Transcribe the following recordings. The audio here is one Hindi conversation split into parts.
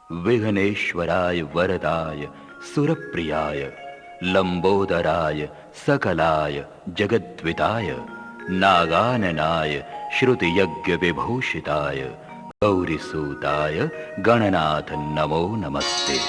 विघ्नेश्वराय वरदाय सुरप्रियाय लंबोदराय सकलाय जगद्विताय नागाननाय श्रुतियज्ञ विभूषिताय गौरीसूताय गणनाथ नमो नमस्ते।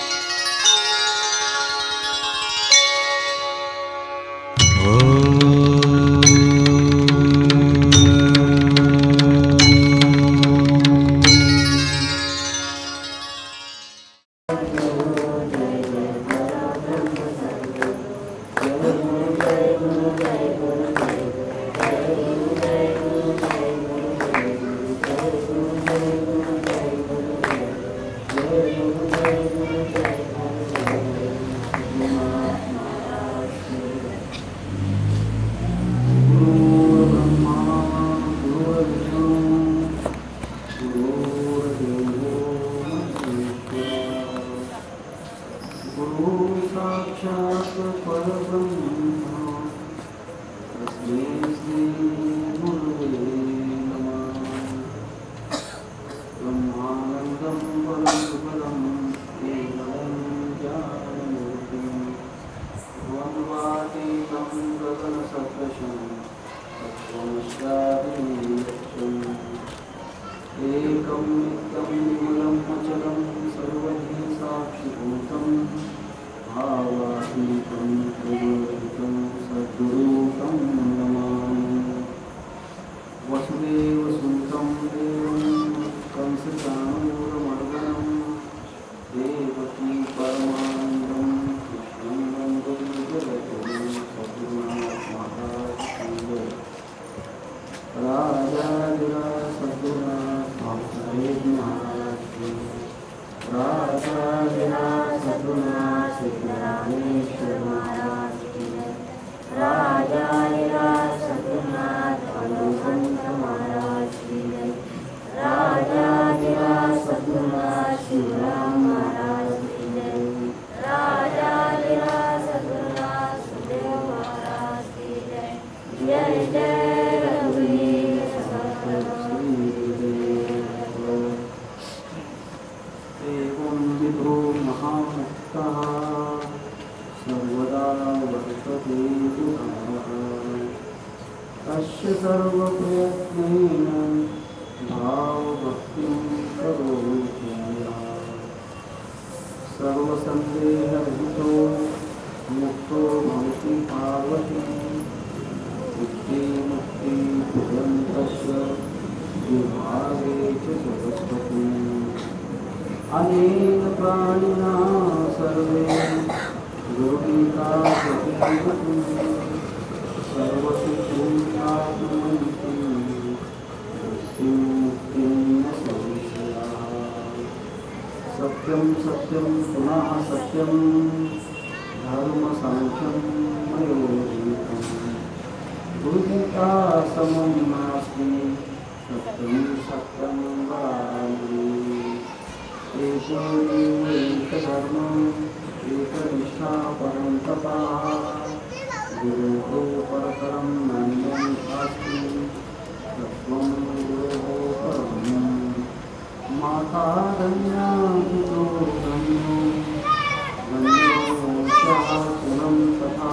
सत्यं सत्यं पुनः सत्यं धर्मसंख्यं मयोजितं बुद्धिता समं नास्ति सत्यं सत्यं वदामि एको एकधर्मं एकनिष्ठा परं तपः गुरोः परतरं नान्यं नास्ति तत्त्वं गुरोः परम् माता धन्या पितो धन्यो धन्यो च कुलं तथा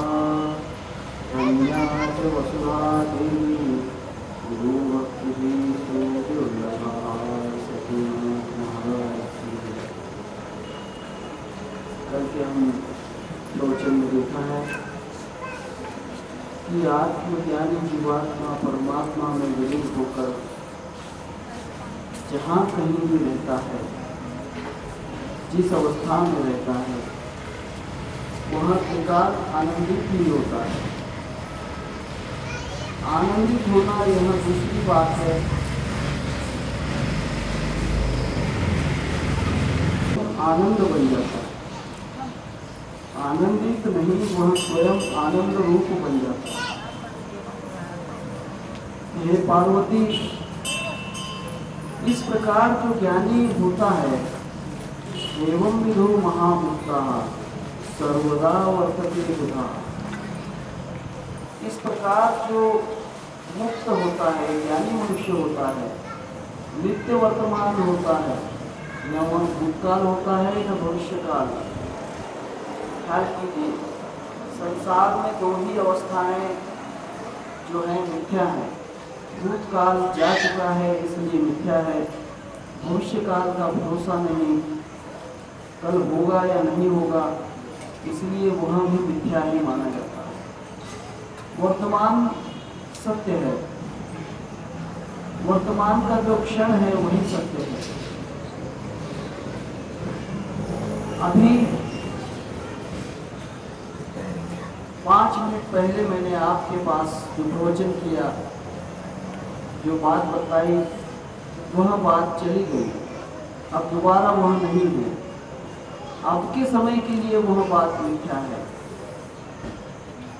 धन्या च वसुधा देवी गुरुभक्तिः सुदुर्लभा सतीनाथ महाराज की। कल के हम प्रवचन में देखा है कि आत्मज्ञानी जीवात्मा परमात्मा में विलीन होकर जहाँ कहीं भी रहता है, जिस अवस्था में रहता है, वह एकांत आनंदित ही होता है। आनंदित होना यह दूसरी बात है। आनंद बन जाता है, आनंदित नहीं, वह स्वयं आनंद रूप बन जाता है। हे पार्वती, इस प्रकार जो ज्ञानी होता है, एवं विधो महामुक्ता सर्वदा वर्तते बुधा, इस प्रकार जो मुक्त होता है, ज्ञानी मनुष्य होता है, नित्य वर्तमान होता है, न वह भूतकाल होता है न भविष्यकाल। ख्याल कीजिए, संसार में दो ही अवस्थाएं जो है मिथ्या है। भूतकाल जा चुका है इसलिए मिथ्या है, भविष्यकाल का भरोसा नहीं, कल होगा या नहीं होगा इसलिए वह भी मिथ्या ही माना जाता है। वर्तमान सत्य है, वर्तमान का जो क्षण है वही सत्य है। अभी 5 मिनट पहले मैंने आपके पास जो प्रवचन किया, जो बात बताई, वह बात चली गई, अब दोबारा वह नहीं हुई। अब के समय के लिए वह बात मिथ्या है।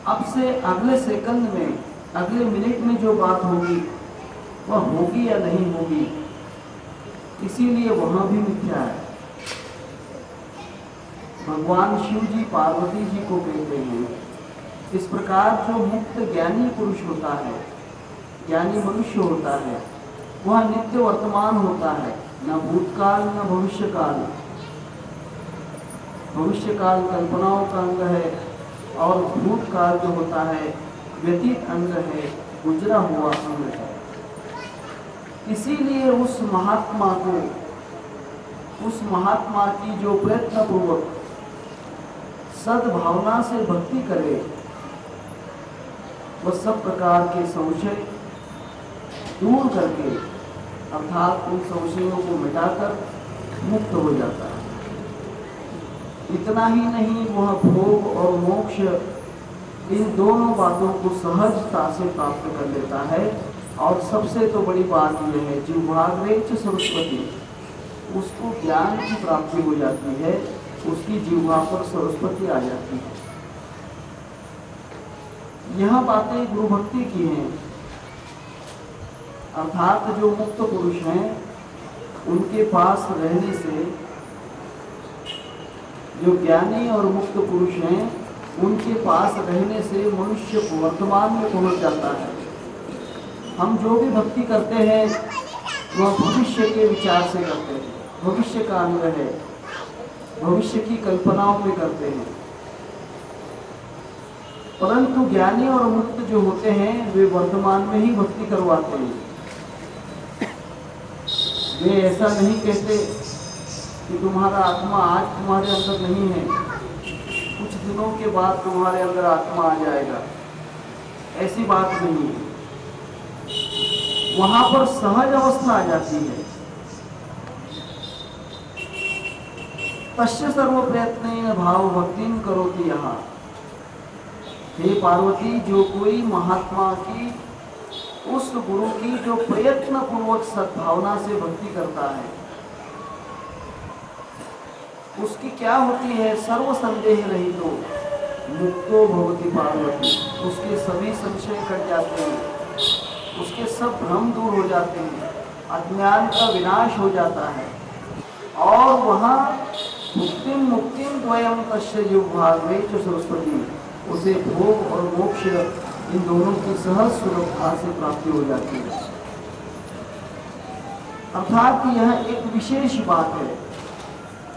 अब से अगले सेकंड में, अगले मिनट में जो बात होगी वह होगी या नहीं होगी, इसीलिए वह भी मिथ्या है। भगवान शिव जी पार्वती जी को कहते हैं, इस प्रकार जो मुक्त ज्ञानी पुरुष होता है, ज्ञानी मनुष्य होता है, वह नित्य वर्तमान होता है, न भूतकाल न भविष्यकाल। भविष्यकाल कल्पनाओं का अंग है और भूतकाल जो होता है व्यतीत अंग है, गुजरा हुआ अंग है। इसीलिए उस महात्मा को, उस महात्मा की जो प्रयत्न पूर्वक सद्भावना से भक्ति करे, वह सब प्रकार के संशय दूर करके, अर्थात उन संशयों को मिटाकर मुक्त हो जाता है। इतना ही नहीं, वह भोग और मोक्ष इन दोनों बातों को सहजता से प्राप्त कर लेता है। और सबसे तो बड़ी बात यह है, जिह्वाग्रेच सरस्वती, उसको ज्ञान की प्राप्ति हो जाती है, उसकी जिह्वा पर सरस्वती आ जाती है। यह बातें गुरु भक्ति की हैं, अर्थात जो मुक्त पुरुष हैं उनके पास रहने से, जो ज्ञानी और मुक्त पुरुष हैं उनके पास रहने से मनुष्य वर्तमान में पहुंच जाता है। हम जो भी भक्ति करते हैं वह भविष्य के विचार से करते हैं, भविष्य का अंग है, भविष्य की कल्पनाओं पे करते हैं। परंतु ज्ञानी और मुक्त जो होते हैं वे वर्तमान में ही भक्ति करवाते हैं। वे ऐसा नहीं कहते कि तुम्हारा आत्मा आज तुम्हारे अंदर नहीं है, कुछ दिनों के बाद तुम्हारे अंदर आत्मा आ जाएगा, ऐसी बात नहीं है। वहां पर सहज अवस्था आ जाती है। तस्य सर्व प्रयत्न भाव भक्तिं करोति यहाँ। हे पार्वती, जो कोई महात्मा की, उस गुरु की जो प्रयत्न पूर्वक सद्भावना से भक्ति करता है, उसकी क्या होती है? सर्व संदेह रहित तो मुक्तो भवति पार्वती। उसके सभी संशय कट जाते हैं, उसके सब भ्रम दूर हो जाते हैं, अज्ञान का विनाश हो जाता है और वहाँ मुक्तिम मुक्तिम द्वयम तस्य जिह्वाग्रेच सरस्वती, उसे भोग और मोक्ष इन दोनों की सहज सुलभता से प्राप्ति हो जाती है। अर्थात यह एक विशेष बात है।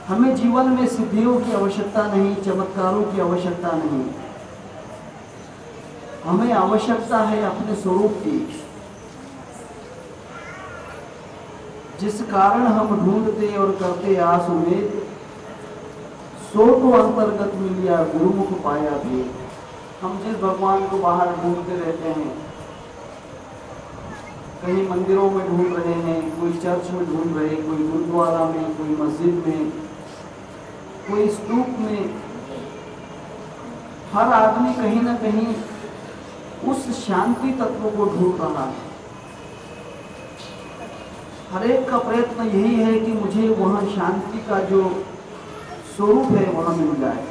हमें जीवन में सिद्धियों की आवश्यकता नहीं, चमत्कारों की आवश्यकता नहीं, हमें आवश्यकता है अपने स्वरूप की, जिस कारण हम ढूंढते और करते आस उम्मीद, सो तो अंतर्गत मिलिया गुरुमुख पाया भी। हम जिस भगवान को बाहर ढूंढते रहते हैं, कहीं मंदिरों में ढूंढ रहे हैं, कोई चर्च में ढूंढ रहे, कोई गुरुद्वारा में, कोई मस्जिद में, कोई स्तूप में, हर आदमी कहीं ना कहीं उस शांति तत्व को ढूंढ रहा है। हर एक का प्रयत्न यही है कि मुझे वह शांति का जो स्वरूप है वह मिल जाए।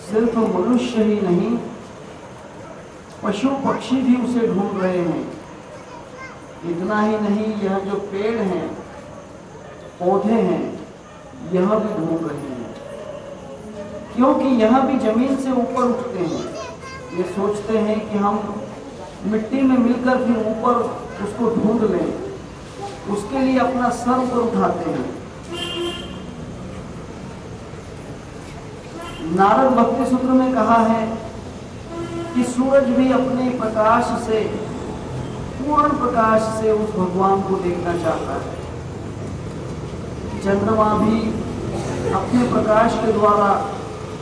सिर्फ मनुष्य ही नहीं, पशु पक्षी भी उसे ढूंढ रहे हैं। इतना ही नहीं, यह जो पेड़ हैं, पौधे हैं, यह भी ढूंढ रहे हैं, क्योंकि यह भी जमीन से ऊपर उठते हैं। ये सोचते हैं कि हम मिट्टी में मिलकर फिर ऊपर उसको ढूंढ लें, उसके लिए अपना सर ऊपर उठाते हैं, नारद भक्ति सूत्र में कहा है कि सूरज भी अपने प्रकाश से, पूर्ण प्रकाश से उस भगवान को देखना चाहता है। चंद्रमा भी अपने प्रकाश के द्वारा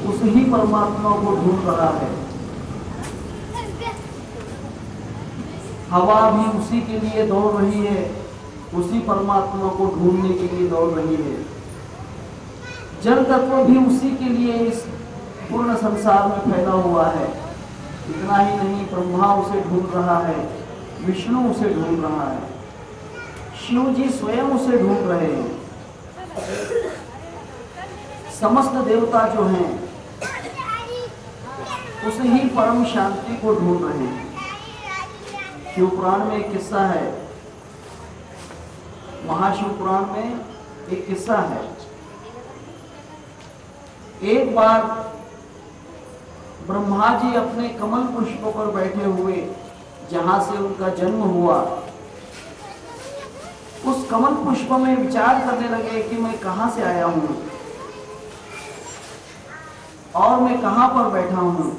उस ही परमात्मा को ढूंढ रहा है। हवा भी उसी के लिए दौड़ रही है, उसी परमात्मा को ढूंढने के लिए दौड़ रही है। जल तत्व भी उसी के लिए इस पूर्ण संसार में फैला हुआ है। इतना ही नहीं, ब्रह्मा उसे ढूंढ रहा है, विष्णु उसे ढूंढ रहा है, शिव जी स्वयं उसे ढूंढ रहे हैं। समस्त देवता जो हैं उस ही परम शांति को ढूंढ रहे हैं। शिव पुराण में एक किस्सा है, महाशिव पुराण में एक किस्सा है। एक बार ब्रह्मा जी अपने कमल पुष्पों पर बैठे हुए, जहां से उनका जन्म हुआ, उस कमल पुष्प में विचार करने लगे कि मैं कहां से आया हूं और मैं कहां पर बैठा हूं,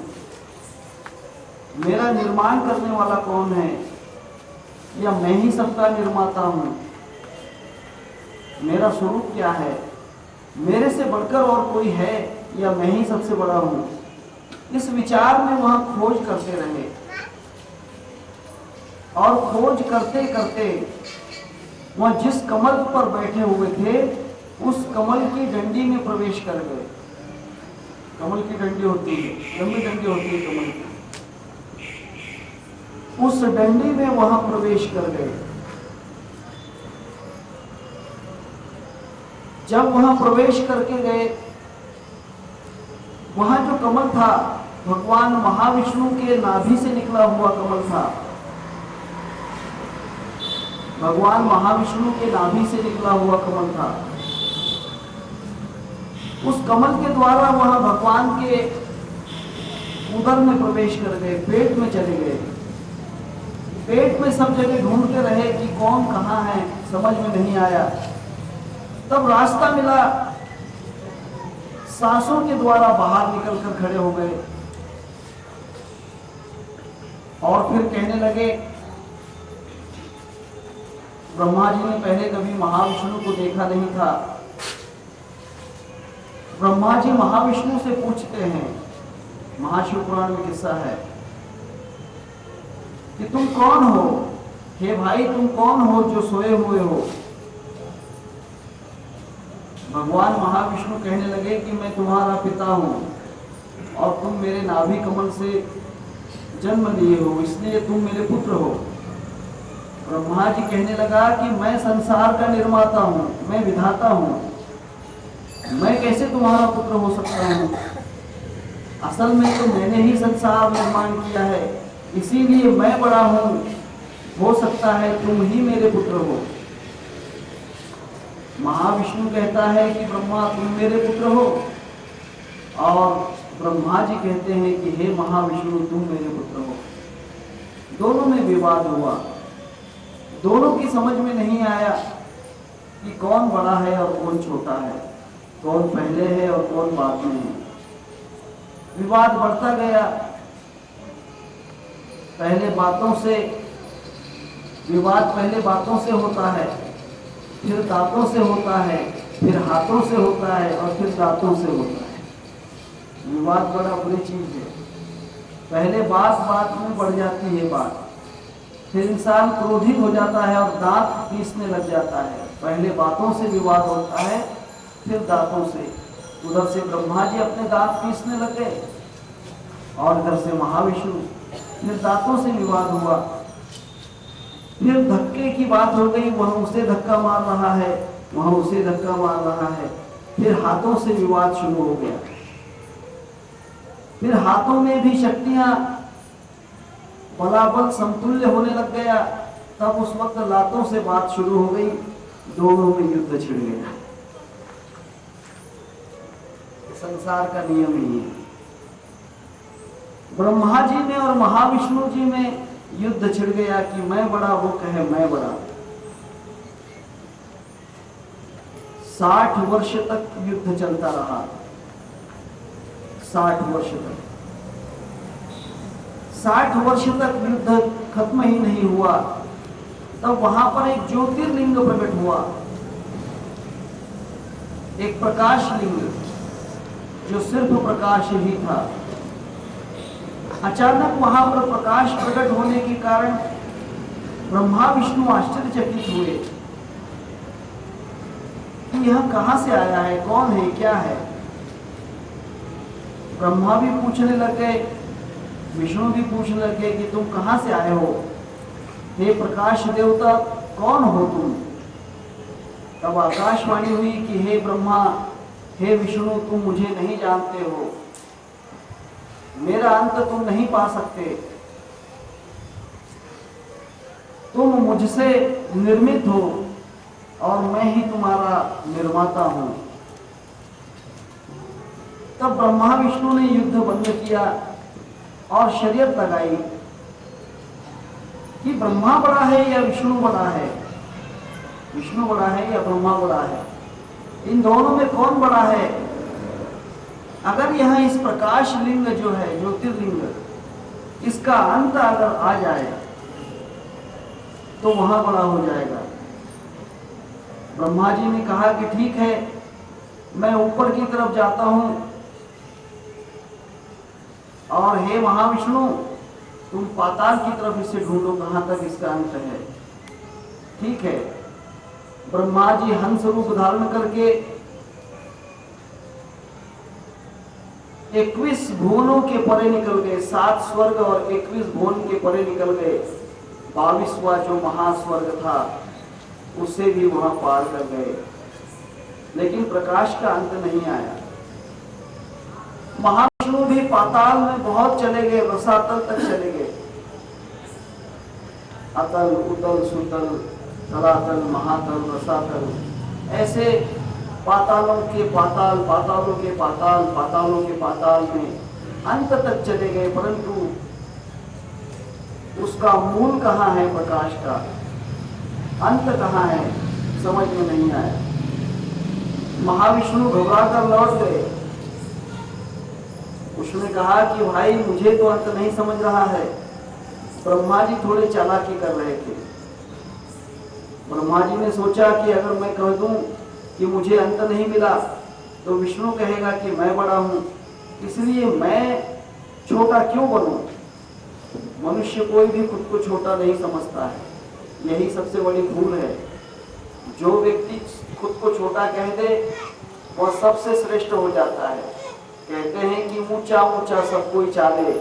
मेरा निर्माण करने वाला कौन है, या मैं ही सबका निर्माता हूं, मेरा स्वरूप क्या है, मेरे से बढ़कर और कोई है या मैं ही सबसे बड़ा हूं। इस विचार में वह खोज करते रहे और खोज करते करते वह जिस कमल पर बैठे हुए थे उस कमल की डंडी में प्रवेश कर गए। कमल की डंडी होती है, लंबी डंडी होती है कमल की, उस डंडी में वहां प्रवेश कर गए। जब वहां प्रवेश करके गए, वहां जो कमल था भगवान महाविष्णु के नाभि से निकला हुआ कमल था। भगवान महाविष्णु के नाभि से निकला हुआ कमल था। उस कमल के द्वारा वह भगवान के उदर में प्रवेश कर गए, पेट में चले गए। पेट में सब जगह ढूंढते रहे कि कौन कहाँ है, समझ में नहीं आया। तब रास्ता मिला, सांसों के द्वारा बाहर निकलकर खड़े हो गए और फिर कहने लगे, ब्रह्मा जी ने पहले कभी महाविष्णु को देखा नहीं था। ब्रह्मा जी महाविष्णु से पूछते हैं, महाशिव पुराण में किस्सा है कि तुम कौन हो, हे भाई तुम कौन हो जो सोए हुए हो। भगवान महाविष्णु कहने लगे कि मैं तुम्हारा पिता हूं और तुम मेरे नाभि कमल से जन्म लिए हो, इसलिए तुम मेरे पुत्र हो। ब्रह्मा जी कहने लगा कि मैं संसार का निर्माता हूं, मैं विधाता हूं, मैं कैसे तुम्हारा पुत्र हो सकता हूं। असल में तो मैंने ही संसार निर्माण किया है, इसीलिए मैं बड़ा हूं, हो सकता है तुम ही मेरे पुत्र हो। महाविष्णु कहता है कि ब्रह्मा तुम मेरे पुत्र हो, और ब्रह्मा जी कहते हैं कि हे महाविष्णु तुम मेरे पुत्र हो। दोनों में विवाद हुआ, दोनों की समझ में नहीं आया कि कौन बड़ा है और कौन छोटा है, कौन पहले है और कौन बाद में है। विवाद बढ़ता गया। पहले बातों से विवाद, पहले बातों से होता है, फिर दांतों से होता है, फिर हाथों से होता है और फिर दांतों से होता है। विवाद बड़ा बुरी चीज है। पहले बात बात में बढ़ जाती है बात, फिर इंसान क्रोधित हो जाता है और दांत पीसने लग जाता है। पहले बातों से विवाद होता है, फिर दांतों से। उधर से ब्रह्मा जी अपने दांत पीसने लगे और इधर से महाविष्णु, फिर दांतों से विवाद हुआ। फिर धक्के की बात हो गई, वह उसे धक्का मार रहा है, वह उसे धक्का मार रहा है। फिर हाथों से विवाद शुरू हो गया। फिर हाथों में भी शक्तियां बराबर समतुल्य होने लग गया। तब उस वक्त लातों से बात शुरू हो गई, दोनों में युद्ध छिड़ गया। संसार का नियम ही है। ब्रह्मा जी में और महाविष्णु जी में युद्ध छिड़ गया कि मैं बड़ा, वो कहे मैं बड़ा। 60 वर्ष तक युद्ध चलता रहा। 60 वर्ष तक। 60 वर्ष तक युद्ध खत्म ही नहीं हुआ, तब वहां पर एक ज्योतिर्लिंग प्रकट हुआ, एक प्रकाश लिंग जो सिर्फ प्रकाश ही था। अचानक वहां पर प्रकाश प्रकट होने के कारण ब्रह्मा विष्णु आश्चर्यचकित हुए कि यह कहां से आया है, कौन है, क्या है। ब्रह्मा भी पूछने लग गए, विष्णु भी पूछने लग गए कि तुम कहां से आए हो, हे प्रकाश देवता, कौन हो तुम। तब आकाशवाणी हुई कि हे ब्रह्मा, हे विष्णु, तुम मुझे नहीं जानते हो, मेरा अंत तुम नहीं पा सकते, तुम मुझसे निर्मित हो और मैं ही तुम्हारा निर्माता हूं। तब ब्रह्मा विष्णु ने युद्ध बंद किया और शर्यत लगाई कि ब्रह्मा बड़ा है या विष्णु बड़ा है, विष्णु बड़ा है या ब्रह्मा बड़ा है, इन दोनों में कौन बड़ा है। अगर यह इस प्रकाश लिंग जो है ज्योतिर्लिंग, इसका अंत अगर आ जाए तो वहां बड़ा हो जाएगा। ब्रह्मा जी ने कहा कि ठीक है, मैं ऊपर की तरफ जाता हूं और हे महाविष्णु, तुम पाताल की तरफ इसे ढूंढो, कहां तक इसका अंत है। ठीक है, ब्रह्मा जी हंस रूप धारण करके 21 भुवनों के परे निकल गए, 7 स्वर्ग और 21 भुवन के परे निकल गए। 22वां जो महास्वर्ग था उसे भी वहां पार कर गए, लेकिन प्रकाश का अंत नहीं आया। महाविष्णु भी पाताल में बहुत चले गए, रसातल तक चले गए। अतल, उतल, सुतल, तलातल, महातल, रसातल, ऐसे पातालों के पाताल, पातालों के पाताल, पातालों के पाताल में अंत तक चले गए, परंतु उसका मूल कहां है, प्रकाश का अंत कहां है, समझ में नहीं आया। महाविष्णु घबरा कर लौट गए। उसने कहा कि भाई, मुझे तो अंत नहीं समझ रहा है। ब्रह्मा जी थोड़े चालाकी कर रहे थे। ब्रह्मा जी ने सोचा कि अगर मैं कह दूं कि मुझे अंत नहीं मिला तो विष्णु कहेगा कि मैं बड़ा हूं, इसलिए मैं छोटा क्यों बनूं। मनुष्य कोई भी खुद को छोटा नहीं समझता है, यही सबसे बड़ी भूल है। जो व्यक्ति खुद को छोटा कह दे वह सबसे श्रेष्ठ हो जाता है। कहते हैं कि ऊंचा ऊंचा सब कोई चाले,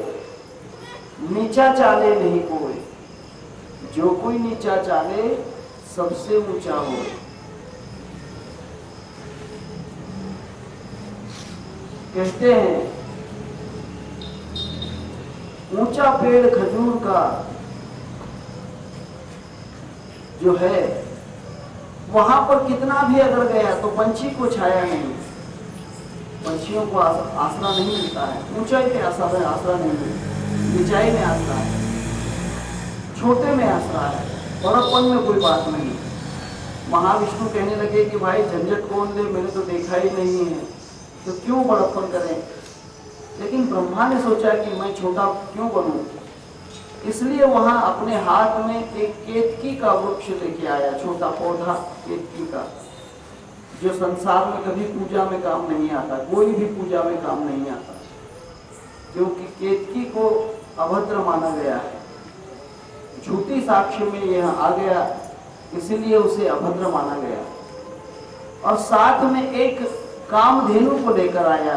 नीचा चाले नहीं कोई, जो कोई नीचा चाले सबसे ऊंचा हो। कहते हैं ऊंचा पेड़ खजूर का जो है, वहां पर कितना भी अगर गया तो पंछी को छाया नहीं, पंछियों को आसरा नहीं मिलता है। ऊंचाई पे आसरा नहीं मिलता, नीचाई में आसरा है, छोटे में आसरा है, बड़प्पन में कोई बात नहीं। महाविष्णु कहने लगे कि भाई झंझट कौन ले, मैंने तो देखा ही नहीं है, तो क्यों बड़प्पन करें। लेकिन ब्रह्मा ने सोचा कि मैं छोटा क्यों बनूं, इसलिए वहां अपने हाथ में एक केतकी का वृक्ष लेके आया, छोटा पौधा केतकी का, जो संसार में कभी पूजा में काम नहीं आता, कोई भी पूजा में काम नहीं आता, क्योंकि केतकी को अभद्र माना गया है। झूठी साक्ष्य में यह आ गया, इसीलिए उसे अभद्र माना गया। और साथ में एक कामधेनु को लेकर आया,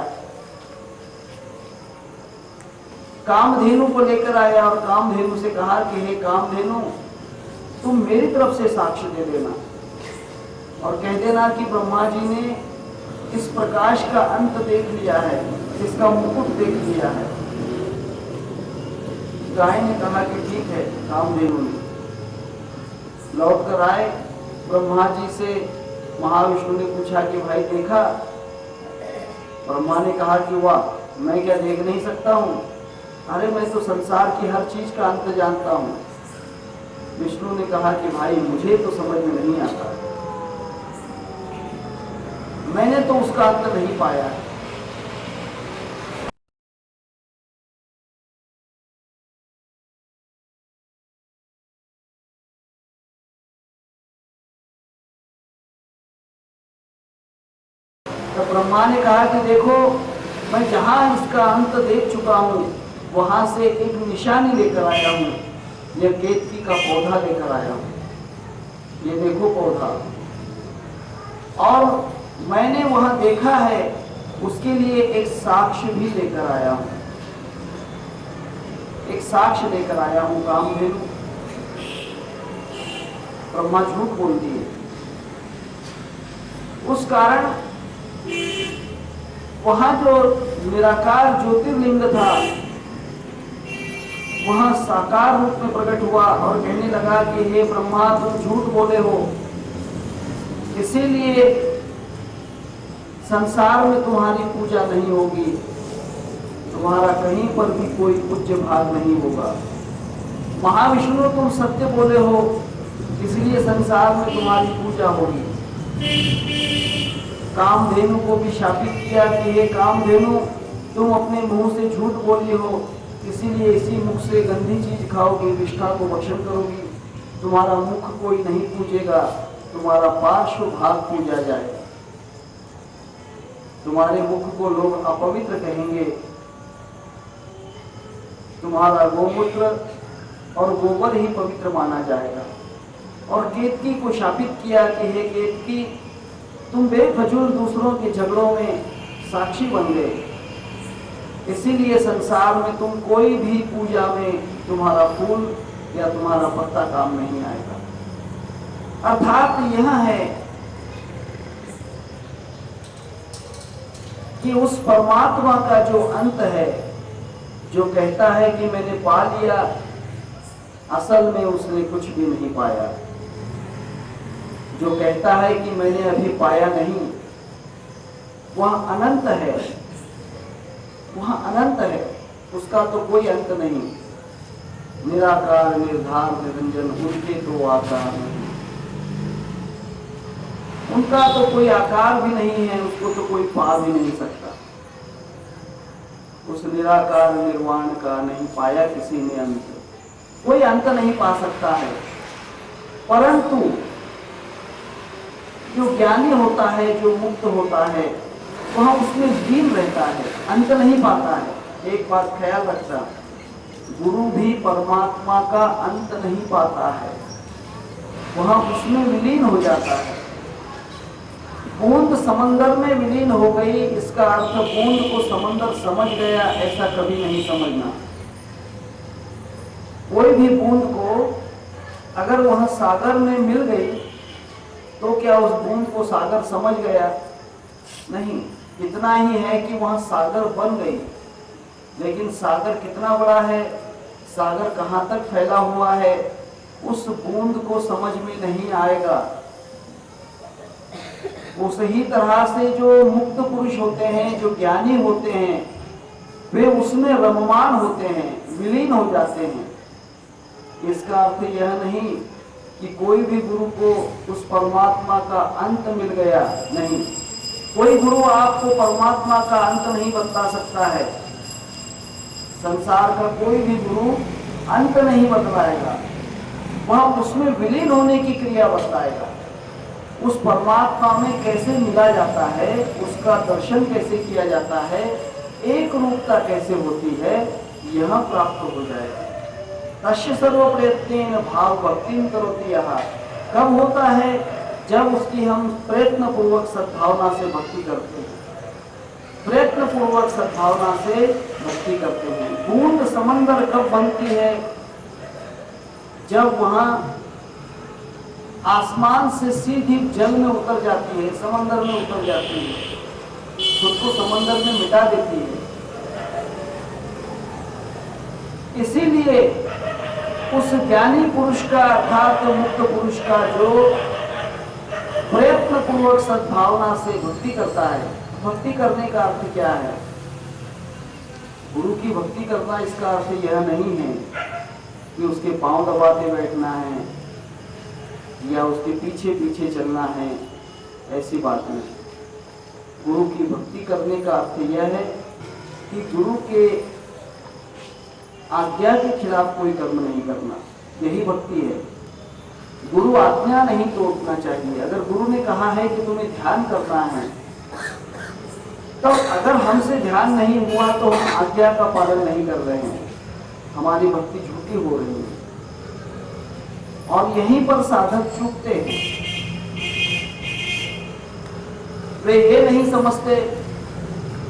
कामधेनु को लेकर आया और कामधेनु से कहा कि हे कामधेनु, तुम मेरी तरफ से साक्ष्य दे देना और कह देना कि ब्रह्मा जी ने इस प्रकाश का अंत देख लिया है, इसका मुकुट देख लिया है। गाय ने कहा कि ठीक है। कामधेनु ने लौट कर आए, ब्रह्मा जी से महाविष्णु ने पूछा कि भाई देखा। ब्रह्मा ने कहा कि वाह, मैं क्या देख नहीं सकता हूँ, अरे मैं तो संसार की हर चीज का अंत जानता हूँ। विष्णु ने कहा कि भाई मुझे तो समझ में नहीं आता, मैंने तो उसका अंत नहीं पाया है। तो ब्रह्मा ने कहा कि देखो, मैं जहाँ इसका अंत देख चुका हूँ वहां से एक निशानी लेकर आया हूँ। यह केतकी का पौधा लेकर आया हूँ, ये देखो पौधा। और मैंने वहां देखा है, उसके लिए एक साक्ष्य भी लेकर आया हूँ, एक साक्ष्य लेकर आया हूँ कामधेनु। ब्रह्मा झूठ बोलती है। उस कारण वहां जो निराकार ज्योतिर्लिंग था वहां साकार रूप में प्रकट हुआ और कहने लगा कि हे ब्रह्मा, तुम झूठ बोले हो, इसीलिए संसार में तुम्हारी पूजा नहीं होगी, तुम्हारा कहीं पर भी कोई पूज्य भाग नहीं होगा। महाविष्णु, तुम सत्य बोले हो, इसलिए संसार में तुम्हारी पूजा होगी। कामधेनु को भी शापित किया कि हे कामधेनु, तुम अपने मुंह से झूठ बोली हो, इसीलिए इसी मुख से गंदी चीज खाओगी, विष्ठा को भक्षण करोगी, तुम्हारा मुख कोई नहीं पूजेगा, तुम्हारा पार्श्व भाग पूजा जाएगा, तुम्हारे मुख को लोग अपवित्र कहेंगे, तुम्हारा गोमूत्र और गोबर ही पवित्र माना जाएगा। और केतकी को शापित किया कि हे केतकी, तुम बेफजूल दूसरों के झगड़ों में साक्षी बन गए, इसीलिए संसार में तुम कोई भी पूजा में तुम्हारा फूल या तुम्हारा पत्ता काम नहीं आएगा। अर्थात यह है कि उस परमात्मा का जो अंत है, जो कहता है कि मैंने पा लिया, असल में उसने कुछ भी नहीं पाया। जो कहता है कि मैंने अभी पाया नहीं, वह अनंत है, वह अनंत है, उसका तो कोई अंत नहीं। निराकार निर्धार निरंजन, उनके तो आकार नहीं, उनका तो कोई आकार भी नहीं है, उसको तो कोई पा भी नहीं सकता। उस निराकार निर्वाण का नहीं पाया किसी ने अंत, कोई अंत नहीं पा सकता है। परंतु जो ज्ञानी होता है, जो मुक्त होता है, वह उसमें लीन रहता है, अंत नहीं पाता है। एक बात ख्याल रखना, गुरु भी परमात्मा का अंत नहीं पाता है, वह उसमें विलीन हो जाता है। बूंद समंदर में विलीन हो गई, इसका अर्थ बूंद को समंदर समझ गया, ऐसा कभी नहीं समझना। कोई भी बूंद को अगर वह सागर में मिल गई तो क्या उस बूंद को सागर समझ गया? नहीं, इतना ही है कि वह सागर बन गई। लेकिन सागर कितना बड़ा है, सागर कहाँ तक फैला हुआ है, उस बूंद को समझ में नहीं आएगा। उसी तरह से जो मुक्त पुरुष होते हैं, जो ज्ञानी होते हैं, वे उसमें रममान होते हैं, विलीन हो जाते हैं। इसका अर्थ यह नहीं कि कोई भी गुरु को उस परमात्मा का अंत मिल गया, नहीं। कोई गुरु आपको परमात्मा का अंत नहीं बता सकता है। संसार का कोई भी गुरु अंत नहीं बतलाएगा, वह उसमें विलीन होने की क्रिया बतलाएगा। उस परमात्मा में कैसे मिला जाता है, उसका दर्शन कैसे किया जाता है, एक रूपता कैसे होती है, यह प्राप्त हो जाएगा। तस्य सर्व प्रयत्नेन भाव भक्तिं करोति यः। कब होता है? जब उसकी हम प्रयत्न पूर्वक सद्भावना से भक्ति करते हैं, प्रयत्न पूर्वक सद्भावना से भक्ति करते हैं। बूंद समंदर कब बनती है? जब वहां आसमान से सीधी जल में उतर जाती है, समंदर में उतर जाती है, खुद को समंदर में मिटा देती है। इसीलिए उस ज्ञानी पुरुष का अर्थात मुक्त पुरुष का जो प्रयत्न पूर्वक सद्भावना से भक्ति करता है, भक्ति करने का अर्थ क्या है? गुरु की भक्ति करना, इसका अर्थ यह नहीं है कि उसके पांव दबाते बैठना है या उसके पीछे पीछे चलना है, ऐसी बात नहीं। गुरु की भक्ति करने का अर्थ यह है कि गुरु के आज्ञा के खिलाफ कोई कर्म नहीं करना, यही भक्ति है। गुरु आज्ञा नहीं तोड़ना चाहिए। अगर गुरु ने कहा है कि तुम्हें ध्यान करना है तो अगर हमसे ध्यान नहीं हुआ तो हम आज्ञा का पालन नहीं कर रहे हैं, हमारी भक्ति झूठी हो रही है। और यहीं पर साधक चूकते हैं। वे ये नहीं समझते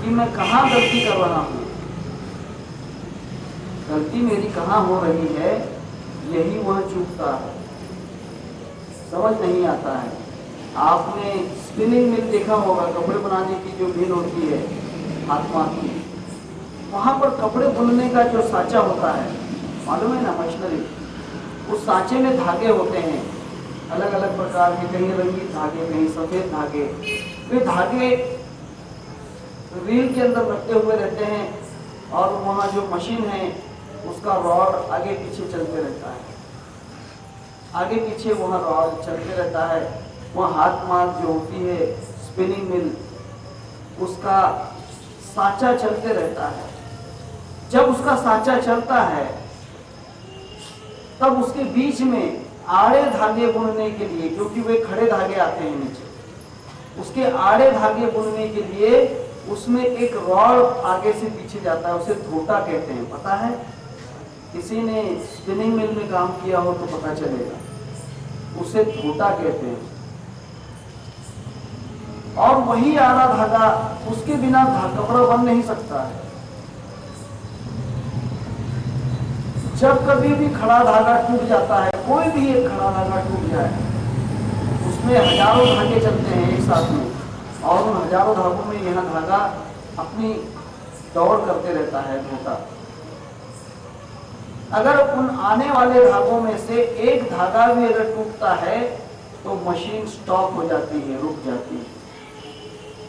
कि मैं कहाँ गलती कर रहा हूं, गलती मेरी कहाँ हो रही है, यही वह चूकता है, समझ नहीं आता है। आपने स्पिनिंग मिल देखा होगा, कपड़े बनाने की जो मिल होती है हाथमा की, वहां पर कपड़े बुनने का जो सांचा होता है, मालूम है ना, मशीनरी, उस सांचे में धागे होते हैं अलग अलग प्रकार के, कहीं रंगीन धागे, कहीं सफेद धागे। वे धागे रील के अंदर लटके हुए रहते हैं और वहाँ जो मशीन है उसका रॉड आगे पीछे चलते रहता है, आगे पीछे वहाँ रॉड चलते रहता है। वहाँ हाथ मार जो होती है स्पिनिंग मिल, उसका सांचा चलते रहता है। जब उसका सांचा चलता है तब उसके बीच में आड़े धागे बुनने के लिए, क्योंकि वे खड़े धागे आते हैं नीचे, उसके आड़े धागे बुनने के लिए उसमें एक रॉड आगे से पीछे जाता है, उसे धोटा कहते हैं। पता है, किसी ने स्पिनिंग मिल में काम किया हो तो पता चलेगा, उसे धोटा कहते हैं। और वही आड़ा धागा, उसके बिना कपड़ा बन नहीं सकता है। जब कभी भी खड़ा धागा टूट जाता है, कोई भी एक खड़ा धागा टूट जाए, उसमें हजारों धागे चलते हैं एक साथ में, और उन हजारों धागों में यह धागा अपनी दौड़ करते रहता है, धोता। अगर उन आने वाले धागों में से एक धागा भी अगर टूटता है तो मशीन स्टॉप हो जाती है, रुक जाती है,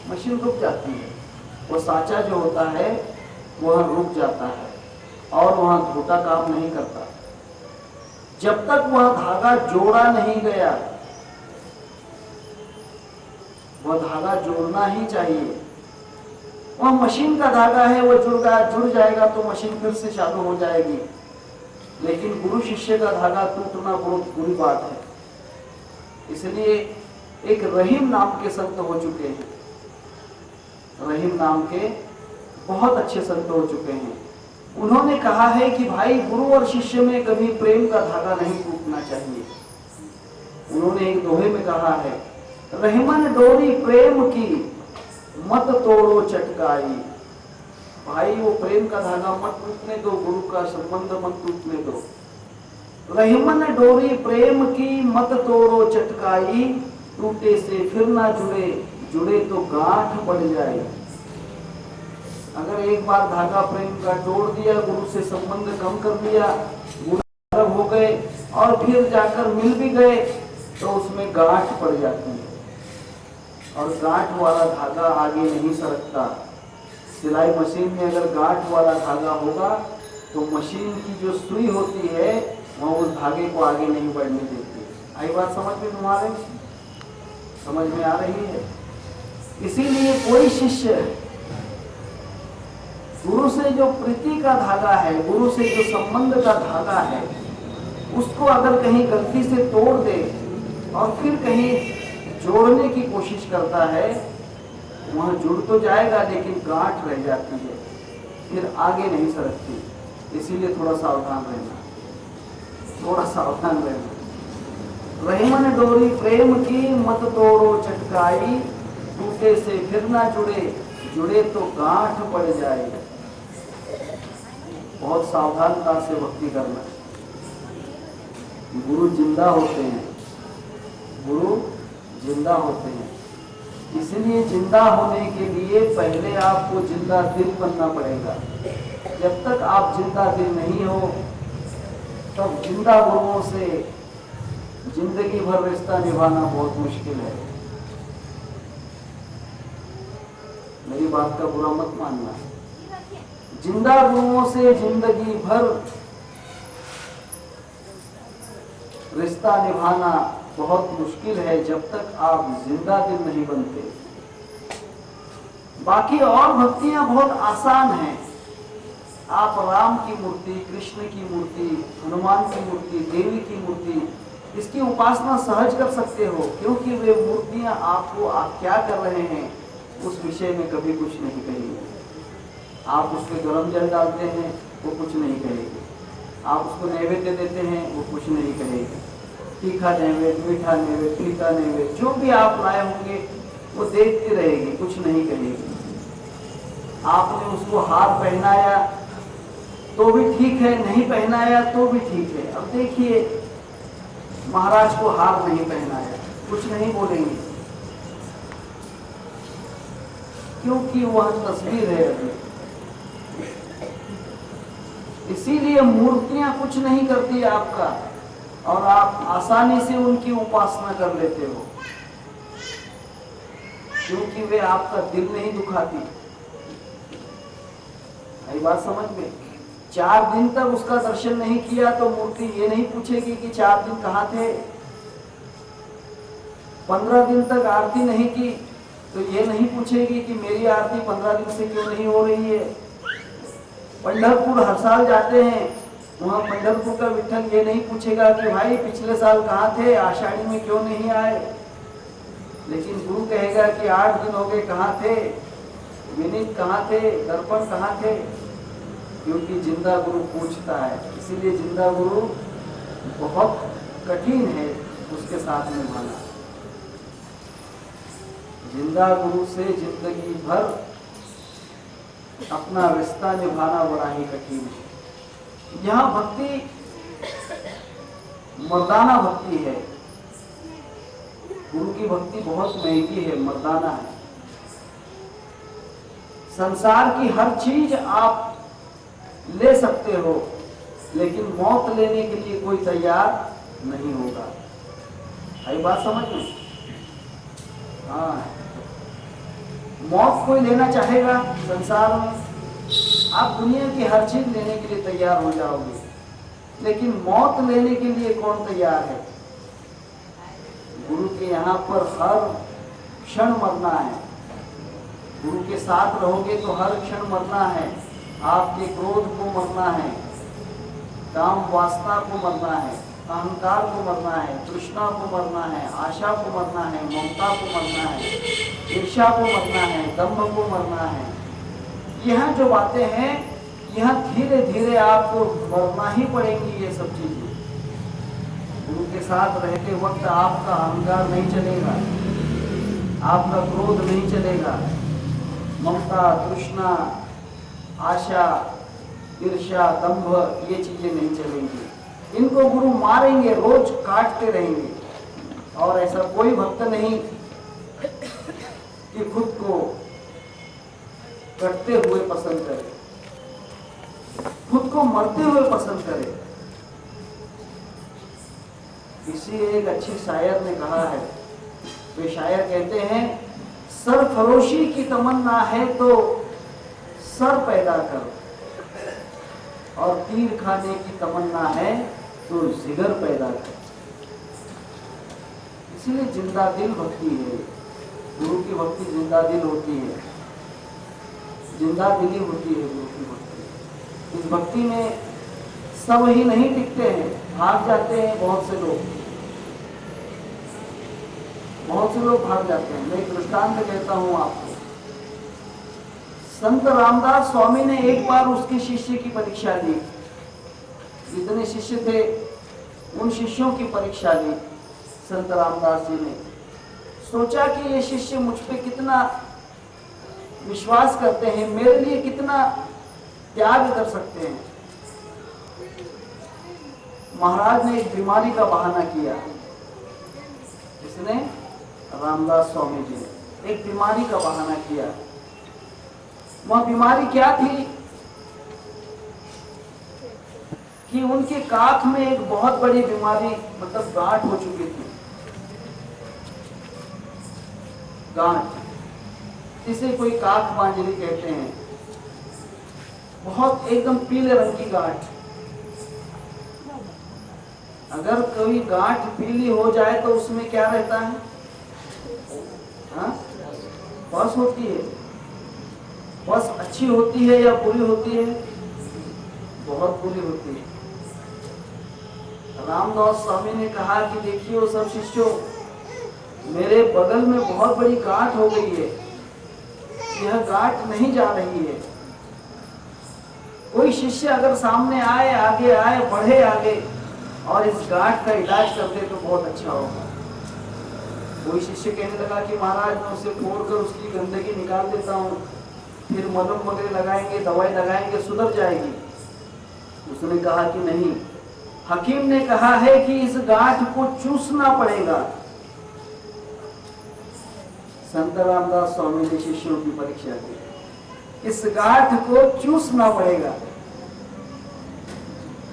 मशीन रुक जाती है। वो सांचा जो होता है वह रुक जाता है और वहां धोता काम नहीं करता। जब तक वह धागा जोड़ा नहीं गया, वह धागा जोड़ना ही चाहिए। वह मशीन का धागा है, वह जुड़ जाएगा तो मशीन फिर से चालू हो जाएगी। लेकिन गुरु शिष्य का धागा टूटना बहुत बुरी बात है। इसलिए एक रहीम नाम के संत हो चुके हैं, रहीम नाम के बहुत अच्छे संत हो चुके हैं। उन्होंने कहा है कि भाई, गुरु और शिष्य में कभी प्रेम का धागा नहीं टूटना चाहिए। उन्होंने एक दोहे में कहा है, रहमन डोरी प्रेम की मत तोड़ो चटकाई। भाई, वो प्रेम का धागा मत टूटने दो, गुरु का संबंध मत टूटने दो। रहमन डोरी प्रेम की मत तोड़ो चटकाई, टूटे से फिर ना जुड़े, जुड़े तो गांठ पड़ जाए। अगर एक बार धागा प्रेम का तोड़ दिया, गुरु से संबंध कम कर दिया, गुरु अलग हो गए और फिर जाकर मिल भी गए तो उसमें गांठ पड़ जाती है और गांठ वाला धागा आगे नहीं सरकता। सिलाई मशीन में अगर गांठ वाला धागा होगा तो मशीन की जो सुई होती है वह उस धागे को आगे नहीं बढ़ने देती। आई बात समझ में तुम्हारे? समझ में आ रही है? इसीलिए कोई शिष्य गुरु से जो प्रीति का धागा है, गुरु से जो संबंध का धागा है, उसको अगर कहीं गलती से तोड़ दे और फिर कहीं जोड़ने की कोशिश करता है, वहां जुड़ तो जाएगा लेकिन गांठ रह जाती है, फिर आगे नहीं सरकती। इसीलिए थोड़ा सावधान रहना, थोड़ा सावधान रहना। रहमन डोरी प्रेम की मत तोड़ो चटकाई, टूटे से फिर ना जुड़े, जुड़े तो गांठ पड़ जाए। बहुत सावधानता से भक्ति करना। गुरु जिंदा होते हैं, गुरु जिंदा होते हैं। इसलिए जिंदा होने के लिए पहले आपको जिंदा दिल बनना पड़ेगा। जब तक आप जिंदा दिल नहीं हो तब जिंदा गुरुओं से जिंदगी भर रिश्ता निभाना बहुत मुश्किल है। मेरी बात का बुरा मत मानना। जिंदा गुरुओं से जिंदगी भर रिश्ता निभाना बहुत मुश्किल है जब तक आप जिंदा दिल नहीं बनते। बाकी और भक्तियां बहुत आसान हैं। आप राम की मूर्ति, कृष्ण की मूर्ति, हनुमान की मूर्ति, देवी की मूर्ति, इसकी उपासना सहज कर सकते हो, क्योंकि वे मूर्तियां आपको आप क्या कर रहे हैं, उस विषय में कभी कुछ नहीं कहेंगे। आप उसमें गरम जल डालते हैं, वो कुछ नहीं कहेंगे। आप उसको नैवेद्य देते हैं, वो कुछ नहीं कहेंगे। तीखा नैवेद्य, मीठा नैवेद्य, फीका नैवेद्य, जो भी आप लाए होंगे वो देखती रहेगी, कुछ नहीं कहेगी। आपने उसको हार पहनाया तो भी ठीक है, नहीं पहनाया तो भी ठीक है। अब देखिए, महाराज को हार नहीं पहनाया, कुछ नहीं बोलेंगे, क्योंकि वह तस्वीर है अभी। इसीलिए मूर्तियां कुछ नहीं करती आपका, और आप आसानी से उनकी उपासना कर लेते हो, क्योंकि वे आपका दिल नहीं दुखाती। ये बात समझ में। 4 दिन तक उसका दर्शन नहीं किया तो मूर्ति ये नहीं पूछेगी कि 4 दिन कहाँ थे। 15 दिन तक आरती नहीं की तो ये नहीं पूछेगी कि मेरी आरती 15 दिन से क्यों नहीं हो रही है। पंढरपुर हर साल जाते हैं, वहाँ पंढरपुर का विठ्ठल ये नहीं पूछेगा कि भाई पिछले साल कहाँ थे, आषाढ़ी में क्यों नहीं आए। लेकिन गुरु कहेगा कि 8 दिन हो गए, कहाँ थे, विनीत कहाँ थे, दर्पण कहाँ थे, क्योंकि जिंदा गुरु पूछता है। इसीलिए जिंदा गुरु बहुत कठिन है उसके साथ निभाना। जिंदा गुरु से जिंदगी भर अपना रिश्ता निभाना बड़ा ही कठिन है। यह भक्ति मर्दाना भक्ति है। गुरु की भक्ति बहुत महंगी है, मर्दाना है। संसार की हर चीज आप ले सकते हो, लेकिन मौत लेने के लिए कोई तैयार नहीं होगा। आई बात समझ में? हाँ, मौत कोई लेना चाहेगा संसार में, आप दुनिया की हर चीज लेने के लिए तैयार हो जाओगे, लेकिन मौत लेने के लिए कौन तैयार है? गुरु के यहाँ पर हर क्षण मरना है। गुरु के साथ रहोगे तो हर क्षण मरना है। आपके क्रोध को मरना है, काम वासना को मरना है, अहंकार को मरना है, तृष्णा को मरना है, आशा को मरना है, ममता को मरना है, ईर्ष्या को मरना है, दम्भ को मरना है। यह जो बातें हैं, यह धीरे धीरे आपको मरना ही पड़ेंगी ये सब चीजें। गुरु के साथ रहते वक्त आपका अहंकार नहीं चलेगा, आपका क्रोध नहीं चलेगा, ममता, तृष्णा, आशा, ईर्ष्या, दंभ, ये चीजें नहीं चलेंगी। इनको गुरु मारेंगे, रोज काटते रहेंगे। और ऐसा कोई भक्त नहीं कि खुद को कटते हुए पसंद करे, खुद को मरते हुए पसंद करे। इसी एक अच्छे शायर ने कहा है, वे शायर कहते हैं, सरफरोशी की तमन्ना है तो सर पैदा करो, और तीर खाने की तमन्ना है तो जिगर पैदा करो। इसलिए जिंदा दिल भक्ति है। गुरु की भक्ति जिंदा दिल होती है, जिंदा दिली होती है गुरु की भक्ति। इस भक्ति में सब ही नहीं टिकते हैं, भाग जाते हैं बहुत से लोग, बहुत से लोग भाग जाते हैं। मैं एक दृष्टांत कहता हूं आपको। संत रामदास स्वामी ने एक बार उसके शिष्य की परीक्षा ली। जितने शिष्य थे उन शिष्यों की परीक्षा ली संत रामदास जी ने। सोचा कि ये शिष्य मुझ पे कितना विश्वास करते हैं, मेरे लिए कितना त्याग कर सकते हैं। महाराज ने एक बीमारी का बहाना किया। इसने रामदास स्वामी जी ने एक बीमारी का बहाना किया। वह बीमारी क्या थी कि उनके काख में एक बहुत बड़ी बीमारी, मतलब गांठ हो चुकी थी। गांठ, इसे कोई काख बांझली कहते हैं। बहुत एकदम पीले रंग की गांठ। अगर कोई गांठ पीली हो जाए तो उसमें क्या रहता है? हाँ, बस होती है। बस अच्छी होती है या बुरी होती है? बहुत बुरी होती है। रामदास स्वामी ने कहा कि देखिए वो सब शिष्यों, मेरे बगल में बहुत बड़ी गांठ हो गई है, यह गांठ नहीं जा रही है। कोई शिष्य अगर सामने आए, आगे आए, बढ़े आगे और इस गांठ का इलाज कर दे तो बहुत अच्छा होगा। कोई शिष्य कहने लगा कि महाराज मैं उसे फोड़कर उसकी गंदगी निकाल देता हूँ, फिर मलहम वगैरह लगाएंगे, दवाई लगाएंगे, सुधर जाएगी। उसने कहा कि नहीं, हकीम ने कहा है कि इस गांठ को चूसना पड़ेगा। संत रामदास स्वामी ने शिष्यों की परीक्षा की, इस गांठ को चूसना पड़ेगा।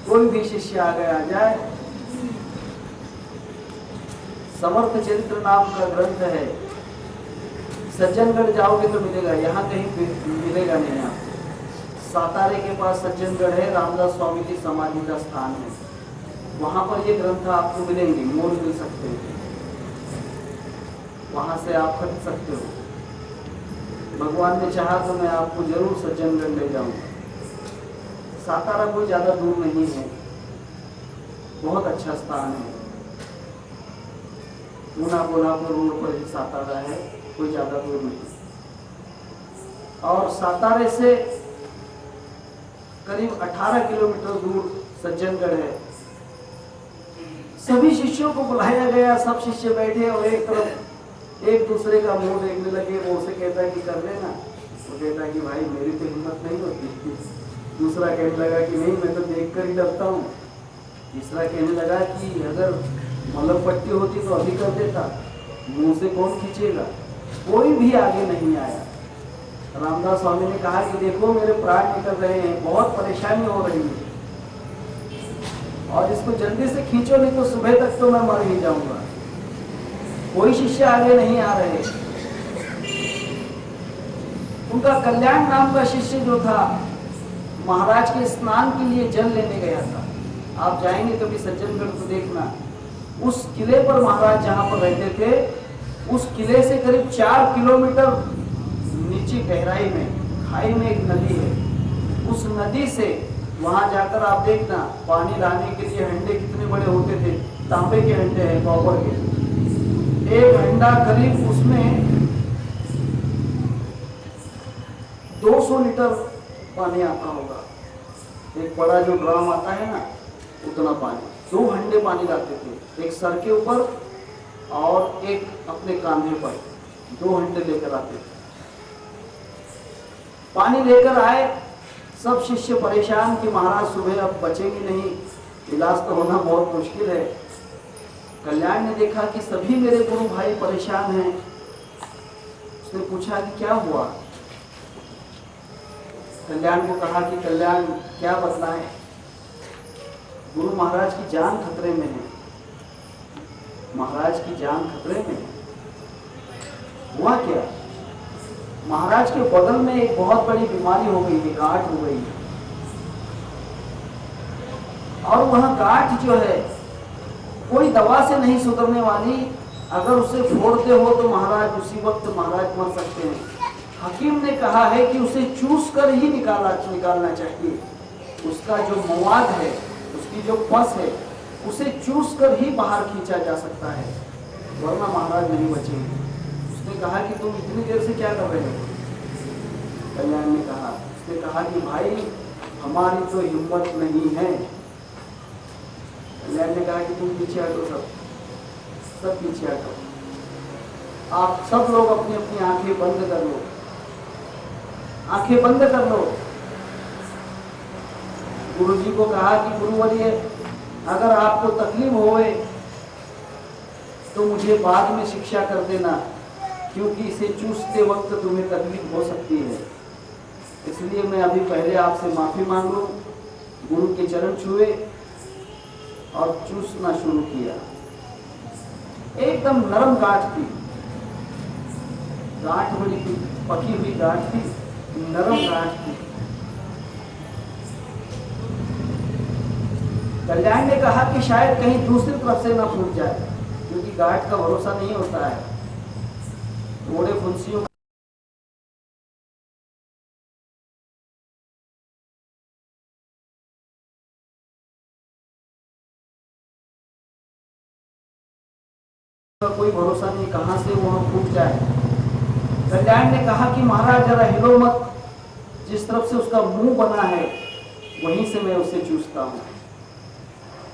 कोई भी शिष्य आगे आ जाए। समर्थ चरित्र नाम का ग्रंथ है, सज्जनगढ़ जाओगे तो मिलेगा, यहाँ कहीं मिलेगा नहीं आपको। सातारे के पास सज्जनगढ़ है, रामदास स्वामी की समाधि का स्थान है, वहां पर ये ग्रंथ आपको मिलेंगे, मोल मिल सकते हैं, वहां से आप खरीद सकते हो। भगवान ने चाहा तो मैं आपको जरूर सज्जनगढ़ ले जाऊंगा। सातारा कोई ज्यादा दूर नहीं है, बहुत अच्छा स्थान है। पूना कोल्हापुर रोड पर ही सातारा है, कोई ज्यादा दूर नहीं। और सातारे से करीब 18 किलोमीटर दूर सज्जनगढ़ है। सभी शिष्यों को बुलाया गया, सब शिष्य बैठे और एक तरफ एक दूसरे का मुंह देखने लगे। वो उसे कहता है कि कर लेना, वो कहता है कि भाई मेरी तो हिम्मत नहीं होती। दूसरा कहने लगा कि नहीं मैं तो देखकर ही डरता हूँ। तीसरा कहने लगा कि अगर मलहम पट्टी होती तो अभी कर देता, मुंह से कौन खींचेगा। कोई भी आगे नहीं आया। रामदास स्वामी ने कहा कि देखो मेरे प्राण निकल रहे हैं, बहुत परेशानी हो रही है और इसको जल्दी से खींचो, नहीं तो सुबह तक तो मैं मर ही जाऊंगा। कोई शिष्य आगे नहीं आ रहे। उनका कल्याण नाम का शिष्य जो था, महाराज के स्नान के लिए जल लेने गया था। आप जाएंगे कभी सज्जनगढ़ तो देखना, उस किले पर महाराज जहां पर रहते थे, उस किले से करीब 4 किलोमीटर नीचे गहराई में खाई में एक नदी है। उस नदी से वहां जाकर आप देखना, पानी लाने के लिए हंडे कितने बड़े होते थे, तांबे के हंडे हैं, कॉपर के। एक हंडा करीब उसमें 200 लीटर पानी आता होगा। एक बड़ा जो ड्राम आता है ना, उतना पानी। 2 हंडे पानी लाते थे, एक सर के ऊपर और एक अपने कांधे पर। 2 हंडे लेकर आते थे। पानी लेकर आए, सब शिष्य परेशान कि महाराज सुबह अब बचेंगे नहीं, इलाज तो होना बहुत मुश्किल है। कल्याण ने देखा कि सभी मेरे गुरु भाई परेशान हैं। उसने पूछा कि क्या हुआ। कल्याण को कहा कि कल्याण क्या बतलाएं, गुरु महाराज की जान खतरे में है, महाराज की जान खतरे में है। हुआ क्या? महाराज के बगल में एक बहुत बड़ी बीमारी हो गई है, गांठ हो गई है। और वह गांठ जो है कोई दवा से नहीं सुधरने वाली। अगर उसे फोड़ते हो तो महाराज उसी वक्त महाराज मर सकते हैं। हकीम ने कहा है कि उसे चूस कर ही निकालना चाहिए। उसका जो मवाद है, उसकी जो पस है, उसे चूस कर ही बाहर खींचा जा सकता है, वरना महाराज नहीं बचेंगे। उसने कहा कि तुम इतनी देर से क्या कर रहे हो? कल्याण ने कहा, उसने कहा कि भाई हमारी तो हिम्मत नहीं है। कल्याण ने कहा कि तुम पीछे हटो, सब पीछे हटो। आप सब लोग अपनी अपनी आंखें बंद कर लो, आंखें बंद कर लो। गुरुजी को कहा कि गुरुवर्य अगर आपको तकलीफ होए तो मुझे बाद में शिक्षा कर देना, क्योंकि इसे चूसते वक्त तुम्हें तकलीफ हो सकती है, इसलिए मैं अभी पहले आपसे माफी मांग लूं। गुरु के चरण छुए और चूसना शुरू किया। एकदम नरम गांठ थी, गांठ बड़ी पकी हुई गांठ थी, नरम गांठ थी। कल्याण ने कहा कि शायद कहीं दूसरी तरफ से ना फूट जाए, क्योंकि गांठ का भरोसा नहीं होता है। थोड़े फुंसियों का कोई भरोसा नहीं, कहां से वहां फूट जाए। कल्याण ने कहा कि महाराज जरा हिलो मत, जिस तरफ से उसका मुंह बना है वहीं से मैं उसे चूसता हूं।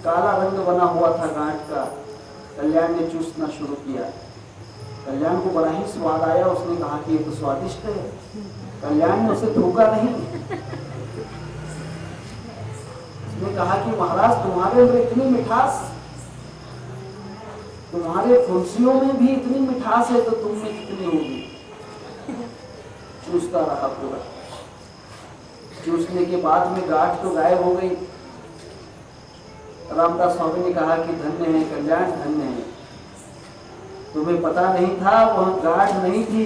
काला रंग बना हुआ था गांठ का। कल्याण ने चूसना शुरू किया। कल्याण को बड़ा ही स्वाद आया। उसने कहा कि ये तो स्वादिष्ट है। कल्याण ने उसे थूका नहीं। उसने कहा कि महाराज तुम्हारे अंदर इतनी मिठास, तुम्हारे फुंसियों में भी इतनी मिठास है तो तुम में कितनी होगी। चूसता रहा पूरा। चूसने के बाद में गांठ तो गायब हो गई। रामदास स्वामी ने कहा कि धन्य है कल्याण, धन्य है, तुम्हें पता नहीं था वह गांठ नहीं थी,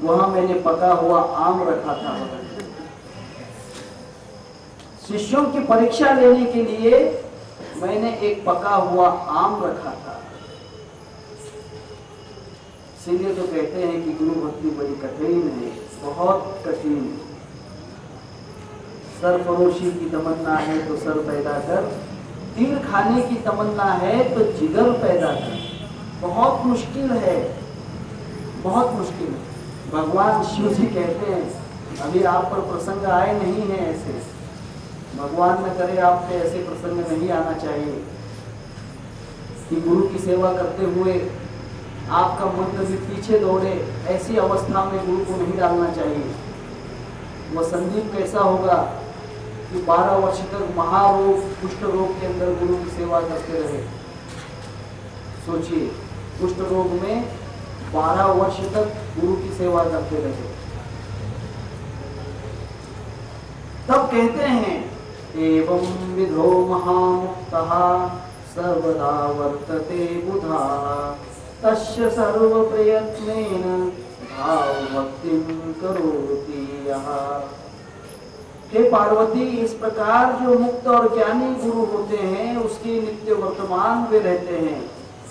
वहां मैंने पका हुआ आम रखा था। शिष्यों की परीक्षा लेने के लिए मैंने एक पका हुआ आम रखा था। इसीलिए तो कहते हैं कि गुरु भक्ति बड़ी कठिन है, बहुत कठिन। सरफरोशी की तमन्ना है तो सर पैदा कर, तीर खाने की तमन्ना है तो जिगर पैदा कर। बहुत मुश्किल है, बहुत मुश्किल है। भगवान शिव जी कहते हैं, अभी आप पर प्रसंग आए नहीं है ऐसे, भगवान न करे आप पे ऐसे प्रसंग नहीं आना चाहिए कि गुरु की सेवा करते हुए आपका मन कभी पीछे दौड़े। ऐसी अवस्था में गुरु को नहीं डालना चाहिए। वह संदीप कैसा होगा कि 12 वर्ष तक महारोग कुष्ठ रोग के अंदर गुरु की सेवा करते रहे। सोचिए, कुष्ठ रोग में 12 वर्ष तक गुरु की सेवा करते रहे। तब कहते हैं एवं विधो महामुक्तः सर्वदा वर्तते बुधा तस्य सर्व प्रयत्नेन भाव भक्तिं करोति यः। हे पार्वती, इस प्रकार जो मुक्त और ज्ञानी गुरु होते हैं उसके नित्य वर्तमान वे रहते हैं।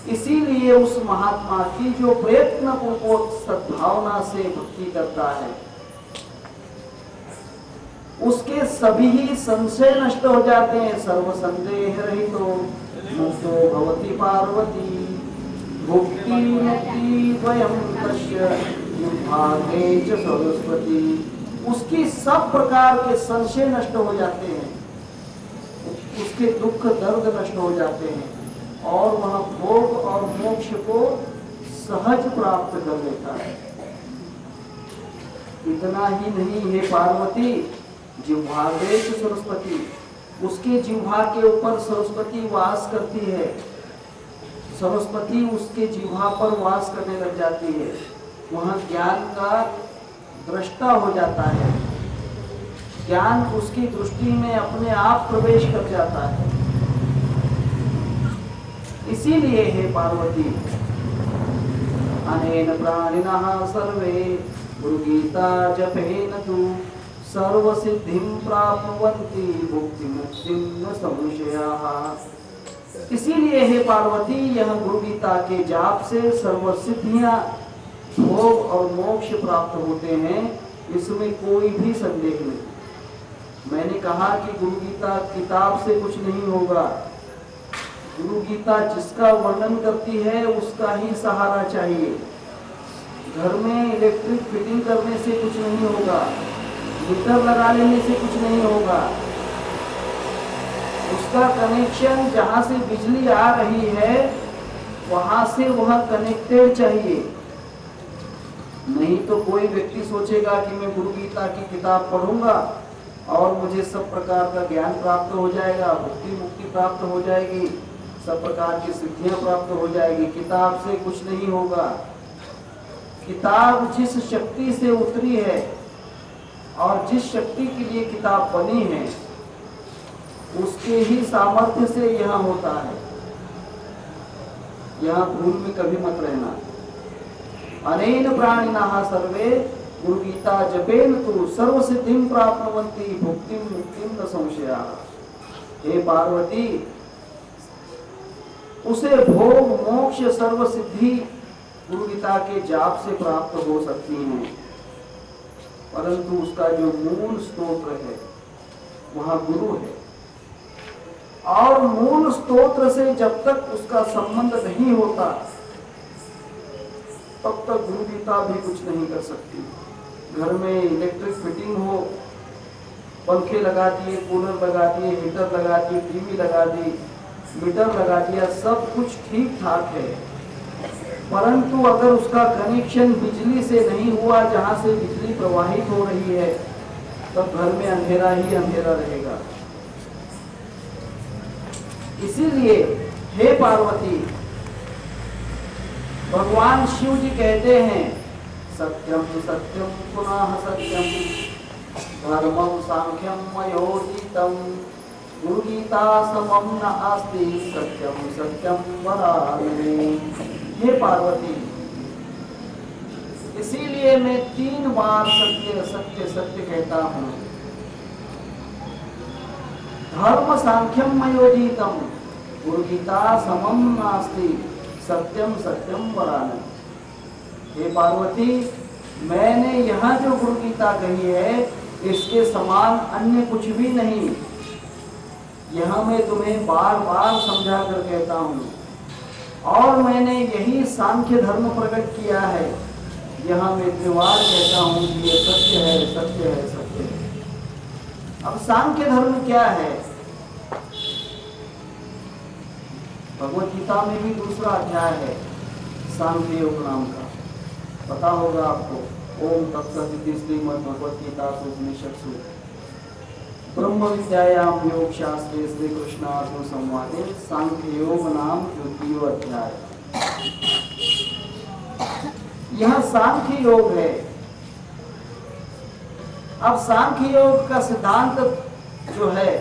इसीलिए उस महात्मा की जो प्रयत्न पूर्वक सद्भावना से भक्ति करता है उसके सभी ही संशय नष्ट हो जाते हैं। सर्व संदेह रहितो मुक्तो भवति पार्वती भुक्ति मुक्ति द्वयं तस्य भागे च सरस्वती। उसकी सब प्रकार के संशय नष्ट हो जाते हैं, उसके दुख दर्द नष्ट हो जाते हैं और वह भोग और मोक्ष को सहज प्राप्त कर लेता है। इतना ही नहीं है पार्वती, जिह्वाग्रे च सरस्वती, उसके जिह्वा के ऊपर सरस्वती वास करती है। सरस्वती उसके जिह्वा पर वास करने लग जाती है। वह ज्ञान का दृष्टा हो जाता है। ज्ञान उसकी दृष्टि में अपने आप प्रवेश कर जाता है। इसीलिए हे पार्वती, अनेन प्राणिनः सर्वे गुरुगीता जपेन तु सर्व सिद्धिं प्राप्नुवन्ति भुक्ति मुक्तिं न संशयः। इसीलिए हे पार्वती, यह गुरु गीता के जाप से सर्व सिद्धियां भोग और मोक्ष प्राप्त होते हैं, इसमें कोई भी संदेह नहीं। मैंने कहा कि गुरु गीता किताब से कुछ नहीं होगा। गुरु गीता जिसका वर्णन करती है उसका ही सहारा चाहिए। घर में इलेक्ट्रिक फिटिंग करने से कुछ नहीं होगा, मीटर लगा लेने से कुछ नहीं होगा। उसका कनेक्शन जहां से बिजली आ रही है वहां से वह कनेक्टेड चाहिए। नहीं तो कोई व्यक्ति सोचेगा कि मैं गुरु गीता की किताब पढ़ूंगा और मुझे सब प्रकार का ज्ञान प्राप्त हो जाएगा, भक्ति मुक्ति प्राप्त हो जाएगी, सब प्रकार की सिद्धियां प्राप्त हो जाएगी। किताब से कुछ नहीं होगा। किताब जिस शक्ति से उतरी है और जिस शक्ति के लिए किताब बनी है उसके ही सामर्थ्य से यह होता है। यह भूल में कभी मत रहना। अनेन प्राणिनः सर्वे गुरु गीता जपेन तु सर्व सिद्धिं प्राप्नुवन्ति भुक्तिं मुक्तिं न संशयः। हे पार्वती, उसे भोग मोक्ष सर्व सिद्धि गुरु गीता के जाप से प्राप्त हो सकती हैं, परंतु उसका जो मूल स्तोत्र है वह गुरु है। और मूल स्तोत्र से जब तक उसका संबंध नहीं होता तब तब तक गुरु गीता भी कुछ नहीं कर सकती। घर में इलेक्ट्रिक फिटिंग हो, पंखे लगा दिए, कूलर लगा दिए, हीटर लगा दिए, टीवी लगा दी, मीटर लगा दिया, सब कुछ ठीक ठाक है, परंतु अगर उसका कनेक्शन बिजली से नहीं हुआ, जहां से बिजली प्रवाहित हो रही है, तब घर में अंधेरा ही अंधेरा रहेगा। इसीलिए हे पार्वती, भगवान शिव जी कहते हैं सत्यम सत्यम पुनः सत्यम धर्मम सांख्यम मयोदितम गुरु गीता समम न आस्ति सत्यम सत्यम वरानने। हे पार्वती, इसीलिए मैं 3 बार सत्य सत्य सत्य कहता हूं। धर्म सांख्यम मयोदितम गुरु गीता समम नास्ति सत्यम सत्यम वरानने। हे पार्वती, मैंने यहाँ जो गुरु गीता कही है, इसके समान अन्य कुछ भी नहीं। यह मैं तुम्हें बार बार समझा कर कहता हूँ, और मैंने यही सांख्य धर्म प्रकट किया है। यहाँ मैं त्रिवार कहता हूँ कि ये सत्य है, सत्य है, सत्य है। अब सांख्य धर्म क्या है? भगवत गीता में भी दूसरा अध्याय है सांख्य योग नाम का, पता होगा आपको। ओम तत्सदिति श्रीमद् भगवत गीता उपनिषत्सु ब्रह्म विद्यायाम योग शास्त्रे श्री कृष्णार्जुन संवादे सांख्य योग नाम द्वितीय अध्याय। यह सांख्य योग है। अब सांख्य योग का सिद्धांत जो है,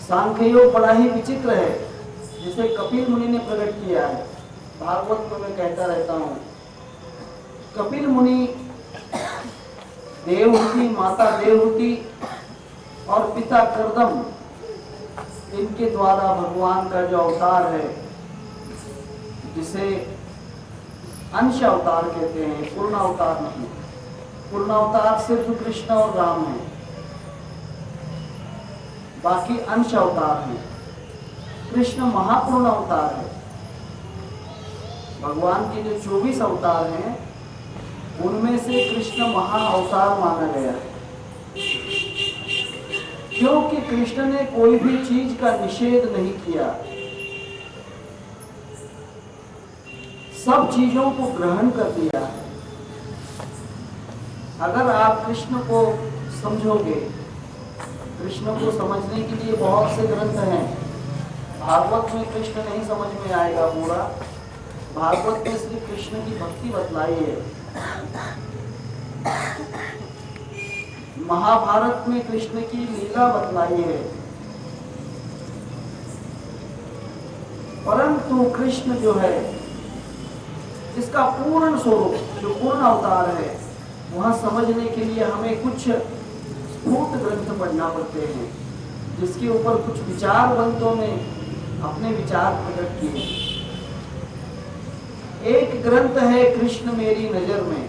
सांख्य योग बड़ा ही विचित्र है, जिसे कपिल मुनि ने प्रकट किया है। भागवत में मैं कहता रहता हूँ, कपिल मुनि देवहूति, माता देवहूति और पिता कर्दम, इनके द्वारा भगवान का जो अवतार है, जिसे अंश अवतार कहते हैं, पूर्ण अवतार नहीं। पूर्ण अवतार सिर्फ कृष्ण और राम है, बाकी अंश अवतार है। कृष्ण महापूर्ण अवतार है। भगवान के जो 24 अवतार हैं, उनमें से कृष्ण महा अवतार माना गया है, क्योंकि कृष्ण ने कोई भी चीज का निषेध नहीं किया, सब चीजों को ग्रहण कर दिया है। अगर आप कृष्ण को समझोगे, कृष्ण को समझने के लिए बहुत से ग्रंथ हैं। भागवत में कृष्ण नहीं समझ में आएगा पूरा, भागवत में श्री कृष्ण की भक्ति बतलाई है। महाभारत में कृष्ण की लीला बतलाई है। परंतु कृष्ण जो है, इसका पूर्ण स्वरूप, जो पूर्ण अवतार है, वहां समझने के लिए हमें कुछ स्फूट ग्रंथ पढ़ना पड़ते हैं, जिसके ऊपर कुछ विचार ग्रंथों में अपने विचार प्रकट किए। एक ग्रंथ है कृष्ण मेरी नजर में,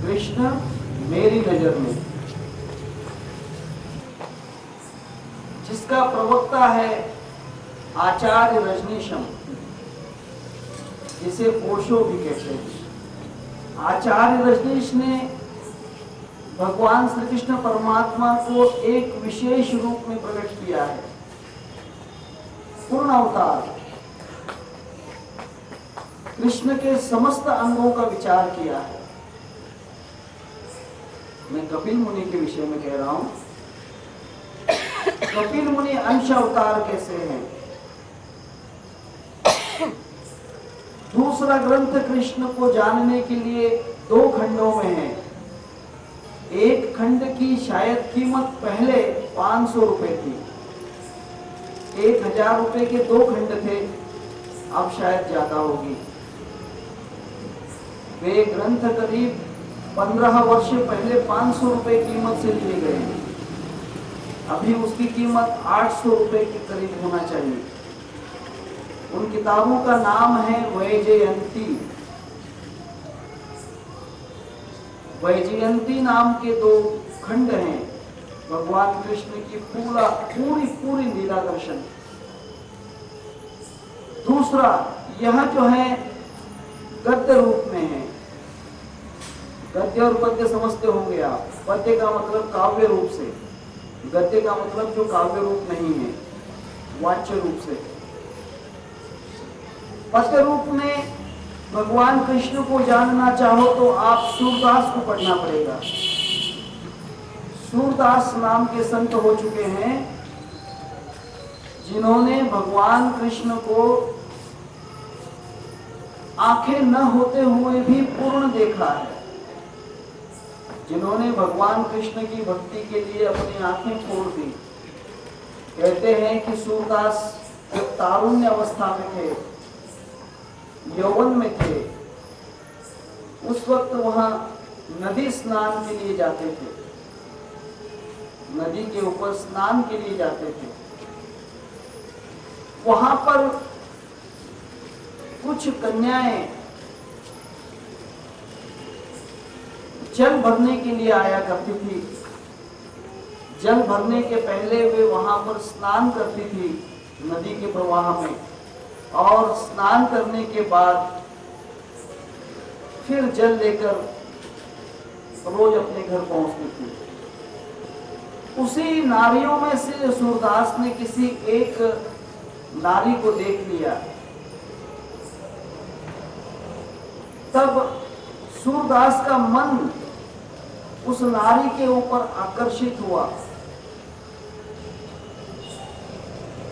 कृष्ण मेरी नजर में, जिसका प्रवक्ता है आचार्य रजनीशम, जिसे ओशो भी कहते हैं। आचार्य रजनीश ने भगवान श्री कृष्ण परमात्मा को एक विशेष रूप में प्रकट किया है, पूर्ण अवतार। कृष्ण के समस्त अंगों का विचार किया है। मैं कपिल मुनि के विषय में कह रहा हूं। कपिल मुनि अंश अवतार कैसे हैं? दूसरा ग्रंथ कृष्ण को जानने के लिए 2 खंडों में है। एक खंड की शायद कीमत पहले 500 रुपए थी, 1000 रुपए के 2 खंड थे, अब शायद ज्यादा होगी। वे ग्रंथ करीब 15 वर्ष पहले 500 रुपए कीमत से लिए गए। अभी उसकी कीमत 800 रुपए के करीब होना चाहिए। उन किताबों का नाम है वैजयंती। वैजयंती नाम के 2 खंड हैं भगवान कृष्ण की पूरी लीला दर्शन। दूसरा, यह जो है गद्य रूप में है। गद्य और पद्य समझते होंगे आप। पद्य का मतलब काव्य रूप से, गद्य का मतलब जो काव्य रूप नहीं है, वाच्य रूप से। पद्य रूप में भगवान कृष्ण को जानना चाहो तो आप सूरदास को पढ़ना पड़ेगा। सूरदास नाम के संत हो चुके हैं जिन्होंने भगवान कृष्ण को आंखें न होते हुए भी पूर्ण देखा है, जिन्होंने भगवान कृष्ण की भक्ति के लिए अपनी आंखें फोड़ दी। कहते हैं कि सूरदास जब तारुण्य अवस्था में थे, यौवन में थे, उस वक्त वहां नदी स्नान के लिए जाते थे, नदी के ऊपर स्नान के लिए जाते थे। वहां पर कुछ कन्याएं जल भरने के लिए आया करती थी। जल भरने के पहले वे वहां पर स्नान करती थी नदी के प्रवाह में, और स्नान करने के बाद फिर जल लेकर रोज अपने घर पहुंचती थी। उसी नारियों में से सूरदास ने किसी एक नारी को देख लिया। तब सूरदास का मन उस नारी के ऊपर आकर्षित हुआ।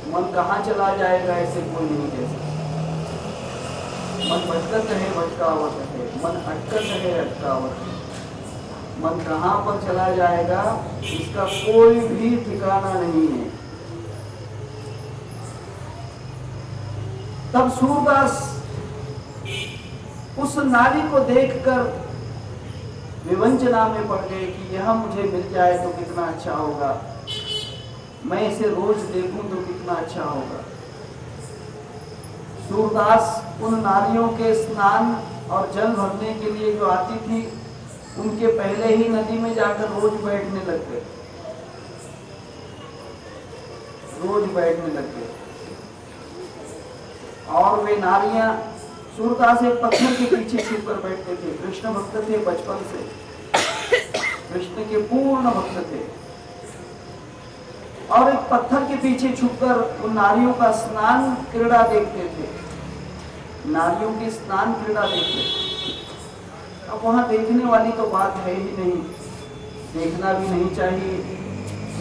मन कहाँ चला जाएगा ऐसे कोई नहीं कह सकता। मन भटकत है भटकावत है, मन अटकत है अटकावत है। मन कहाँ पर चला जाएगा इसका कोई भी ठिकाना नहीं है। तब सूरदास उस नारी को देखकर विवंचना में पड़ गए कि यह मुझे मिल जाए तो कितना अच्छा होगा, मैं इसे रोज देखूं तो कितना अच्छा होगा। सूरदास उन नारियों के स्नान और जल भरने के लिए जो आती थी, उनके पहले ही नदी में जाकर रोज बैठने लग गए, रोज बैठने लग गए। और वे नारियां, सूरदास एक पत्थर के पीछे छुप कर बैठते थे। कृष्ण भक्त थे बचपन से, कृष्ण के पूर्ण भक्त थे, और एक पत्थर के पीछे छुपकर उन नारियों का स्नान क्रीड़ा देखते थे, नारियों की स्नान क्रीड़ा देखते थे। अब वहां देखने वाली तो बात है ही नहीं, देखना भी नहीं चाहिए।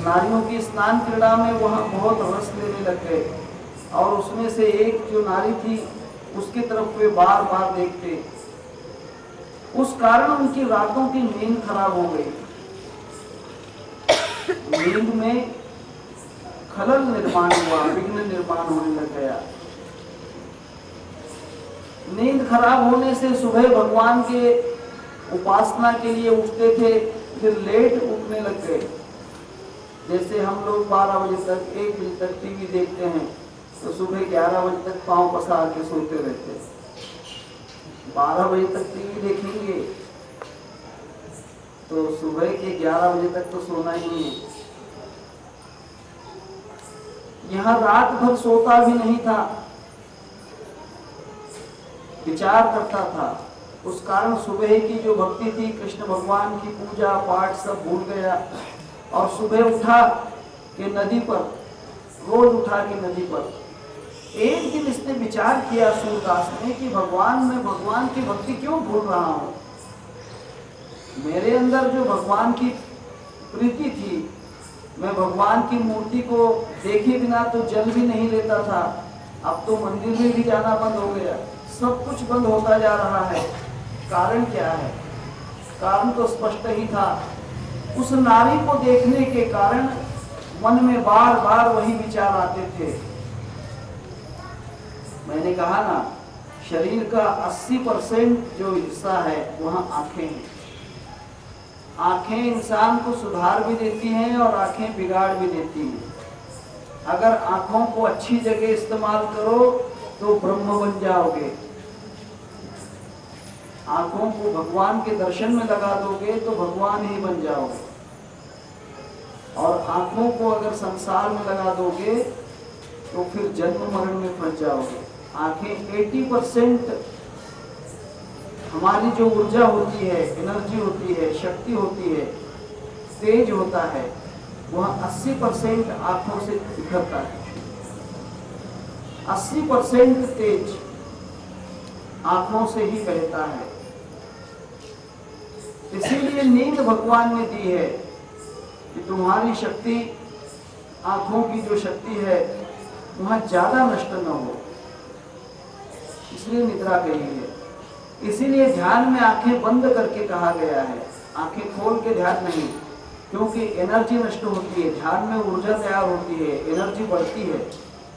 नारियों की स्नान क्रीड़ा में वहां बहुत रस लेने लग गए, और उसमें से एक जो नारी थी उसकी तरफ वे बार बार देखते। उस कारण उनकी रातों की नींद खराब हो गई। नींद में खलल निर्माण हुआ, विघ्न निर्माण होने लग गया। नींद खराब होने से सुबह भगवान के उपासना के लिए उठते थे, फिर लेट उठने लग गए। जैसे हम लोग 12 बजे तक 1 बजे तक टीवी देखते हैं, तो सुबह 11 बजे तक पांव पसार के सोते रहते। 12 बजे तक टीवी देखेंगे तो सुबह के 11 बजे तक तो सोना ही है। यहाँ रात भर सोता भी नहीं था, विचार करता था। उस कारण सुबह की जो भक्ति थी, कृष्ण भगवान की पूजा पाठ सब भूल गया। और सुबह उठा कि नदी पर, रोज उठा कि नदी पर। एक दिन इसने विचार किया सूरदास ने कि मैं भगवान की भक्ति क्यों भूल रहा हूं। मेरे अंदर जो भगवान की प्रीति थी, मैं भगवान की मूर्ति को देखे बिना तो जल भी नहीं लेता था। अब तो मंदिर में भी जाना बंद हो गया, सब कुछ बंद होता जा रहा है। कारण क्या है? कारण तो स्पष्ट ही था। उस नारी को देखने के कारण मन में बार बार वही विचार आते थे। मैंने कहा ना, शरीर का 80% जो हिस्सा है वहां आंखें हैं। आंखें इंसान को सुधार भी देती हैं और आंखें बिगाड़ भी देती हैं। अगर आंखों को अच्छी जगह इस्तेमाल करो तो ब्रह्म बन जाओगे। आंखों को भगवान के दर्शन में लगा दोगे तो भगवान ही बन जाओगे। और आंखों को अगर संसार में लगा दोगे तो फिर जन्म मरण में फंस जाओगे। आंखें 80% हमारी जो ऊर्जा होती है, एनर्जी होती है, शक्ति होती है, तेज होता है, वह 80% आंखों से निकलता है। 80% तेज आंखों से ही बहता है। इसीलिए नींद भगवान ने दी है कि तुम्हारी शक्ति, आंखों की जो शक्ति है वहां ज्यादा नष्ट न हो, इसलिए निद्रा गई है। इसीलिए ध्यान में आंखें बंद करके कहा गया है, आंखें खोल के ध्यान नहीं, क्योंकि एनर्जी नष्ट होती है। ध्यान में ऊर्जा तैयार होती है, एनर्जी बढ़ती है,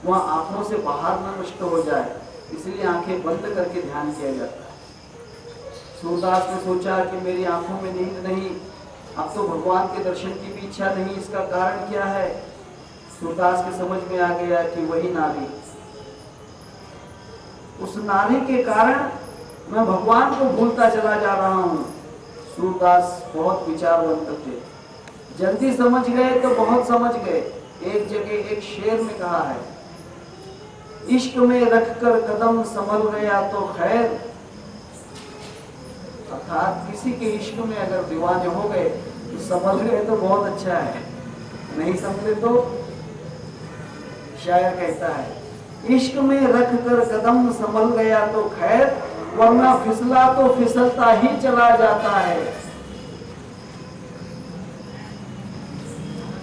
वह आंखों से बाहर न नष्ट हो जाए, इसलिए आंखें बंद करके ध्यान किया जाता है। सूरदास ने सोचा कि मेरी आंखों में नींद नहीं, अब तो भगवान के दर्शन की भी इच्छा नहीं, इसका कारण क्या है? सूरदास के समझ में आ गया कि वही नारी, उस नारी के कारण मैं भगवान को भूलता चला जा रहा हूं। सूरदास बहुत विचारवंत थे, जल्दी समझ गए तो बहुत समझ गए। एक जगह एक शेर में कहा है, इश्क में रखकर कदम संभल गया तो खैर, अर्थात किसी के इश्क में अगर दीवाने हो गए तो संभल गए तो बहुत अच्छा है, नहीं संभले तो, शायर कहता है, इश्क में रखकर कदम संभल गया तो खैर, वरना फिसला तो फिसलता ही चला जाता है।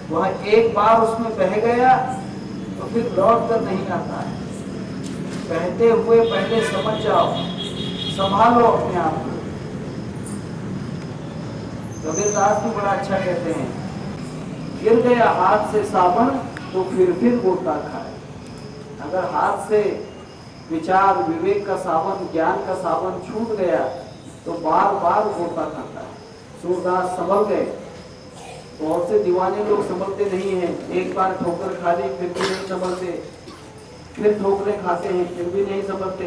वह एक बार उसमें बह गया तो फिर लौट कर नहीं आता है। बहते हुए पहले समझ जाओ, संभालो अपने आप को। कबीरदास भी बड़ा अच्छा कहते हैं, गिर गया हाथ से साबन तो फिर गोता खाए। अगर हाथ से विचार, विवेक का साबन, ज्ञान का साबन छूट गया तो बार बार गोता खाता है। सूरदास संभल गए। बहुत से दीवाने लोग संभलते नहीं हैं, एक बार ठोकर खा ली फिर भी नहीं संभलते, फिर ठोकरे खाते हैं फिर भी नहीं संभलते,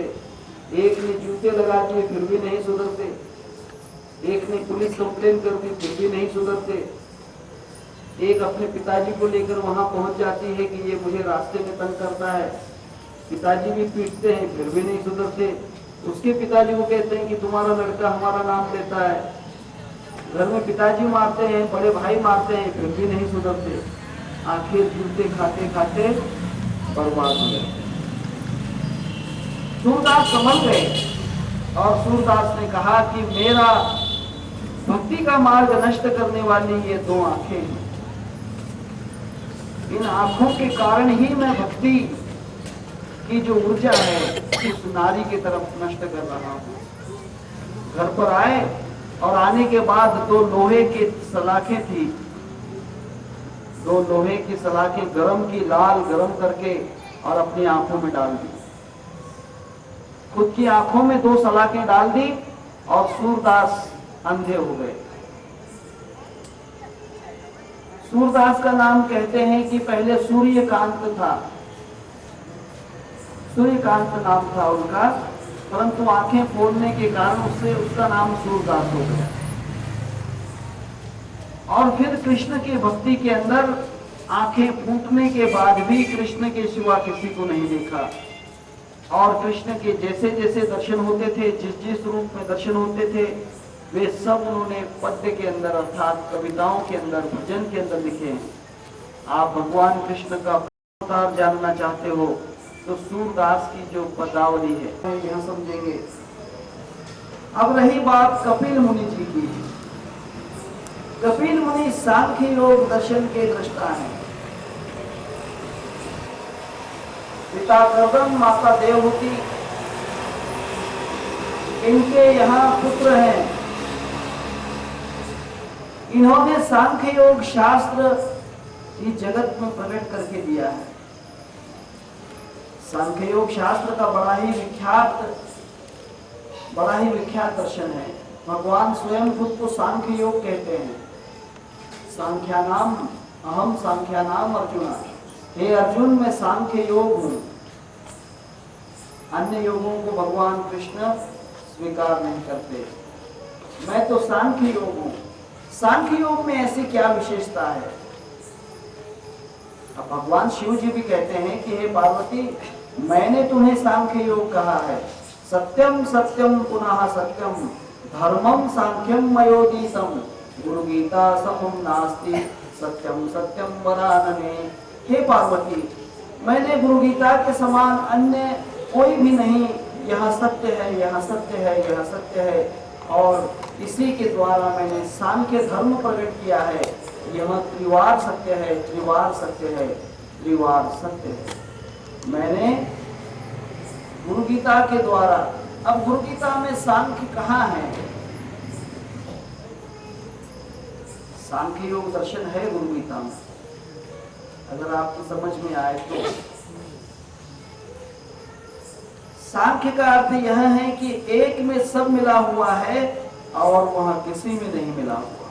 एक ने जूते लगा दिए फिर भी नहीं सुधरते, एक ने पुलिस कंप्लेन कर दी फिर भी नहीं सुधरते, एक अपने पिताजी को लेकर वहां पहुंच जाती है कि ये मुझे रास्ते में तंग करता है, पिताजी भी पीटते हैं फिर भी नहीं सुधरते। उसके पिताजी को कहते हैं कि तुम्हारा लड़का हमारा नाम लेता है, घर में पिताजी मारते हैं, बड़े भाई मारते हैं फिर भी नहीं सुधरते। आखिर जूते खाते खाते बर्बाद हो गए। सूरदास समझ गए और सूरदास ने कहा कि मेरा भक्ति का मार्ग नष्ट करने वाली ये दो आंखें हैं, इन आंखों के कारण ही मैं भक्ति की जो ऊर्जा है उस नारी की तरफ नष्ट कर रहा हूं। घर पर आए और आने के बाद दो लोहे की सलाखें थी, दो लोहे की सलाखें गरम की, लाल गरम करके और अपनी आंखों में डाल दी। खुद की आंखों में दो सलाखें डाल दी और सूरदास अंधे हो गए। सूरदास का नाम कहते हैं कि पहले सूर्यकांत था, सूर्यकांत नाम था उनका, परंतु आंखें फोड़ने के कारण उससे उसका नाम सूरदास हो गया। और फिर कृष्ण की भक्ति के अंदर आंखें फूटने के बाद भी कृष्ण के सिवा किसी को नहीं देखा, और कृष्ण के जैसे जैसे दर्शन होते थे, जिस जिस रूप में दर्शन होते थे, वे सब उन्होंने पद्य के अंदर अर्थात कविताओं के अंदर, भजन के अंदर लिखे हैं। आप भगवान कृष्ण का अवतार जानना चाहते हो तो सूरदास की जो पदावली है यह समझेंगे। अब रही बात कपिल मुनि जी की। कपिल मुनि सांख्य योग दर्शन के दृष्टा हैं। पिता कर्दम, माता देवहूति, इनके यहाँ पुत्र हैं। इन्होंने सांख्य योग शास्त्र इस जगत में प्रकट करके दिया है। सांख्य योग शास्त्र का बड़ा ही विख्यात दर्शन है। भगवान स्वयं खुद को सांख्य योग कहते हैं। सांख्यानाम अहम सांख्यानाम अर्जुना, हे अर्जुन मैं सांख्य योग हूं। अन्य योगों को भगवान कृष्ण स्वीकार नहीं करते, मैं तो सांख्य योग हूं। सांख्य योग में ऐसी क्या विशेषता है? अब भगवान शिव जी भी कहते हैं कि हे पार्वती, मैंने तुम्हें सांख्य योग कहा है। सत्यम सत्यम पुनः सत्यम धर्मम सांख्यम मयोदीतम गुरु गीता समम नास्ति सत्यम सत्यम वरानने। हे पार्वती, मैंने गुरु गीता के समान अन्य कोई भी नहीं, यह सत्य है, यह सत्य है, यह सत्य है, और इसी के द्वारा मैंने सांख्य धर्म प्रकट किया है। यह त्रिवार सत्य है, त्रिवार सत्य है, त्रिवार सत्य है। मैंने गुरु गीता के द्वारा, अब गुरु गीता में सांख्य कहाँ है? सांख्य योग दर्शन है गुरु गीता में, अगर आपकी समझ में आए तो। सांख्य का अर्थ यह है कि एक में सब मिला हुआ है और वह किसी में नहीं मिला हुआ।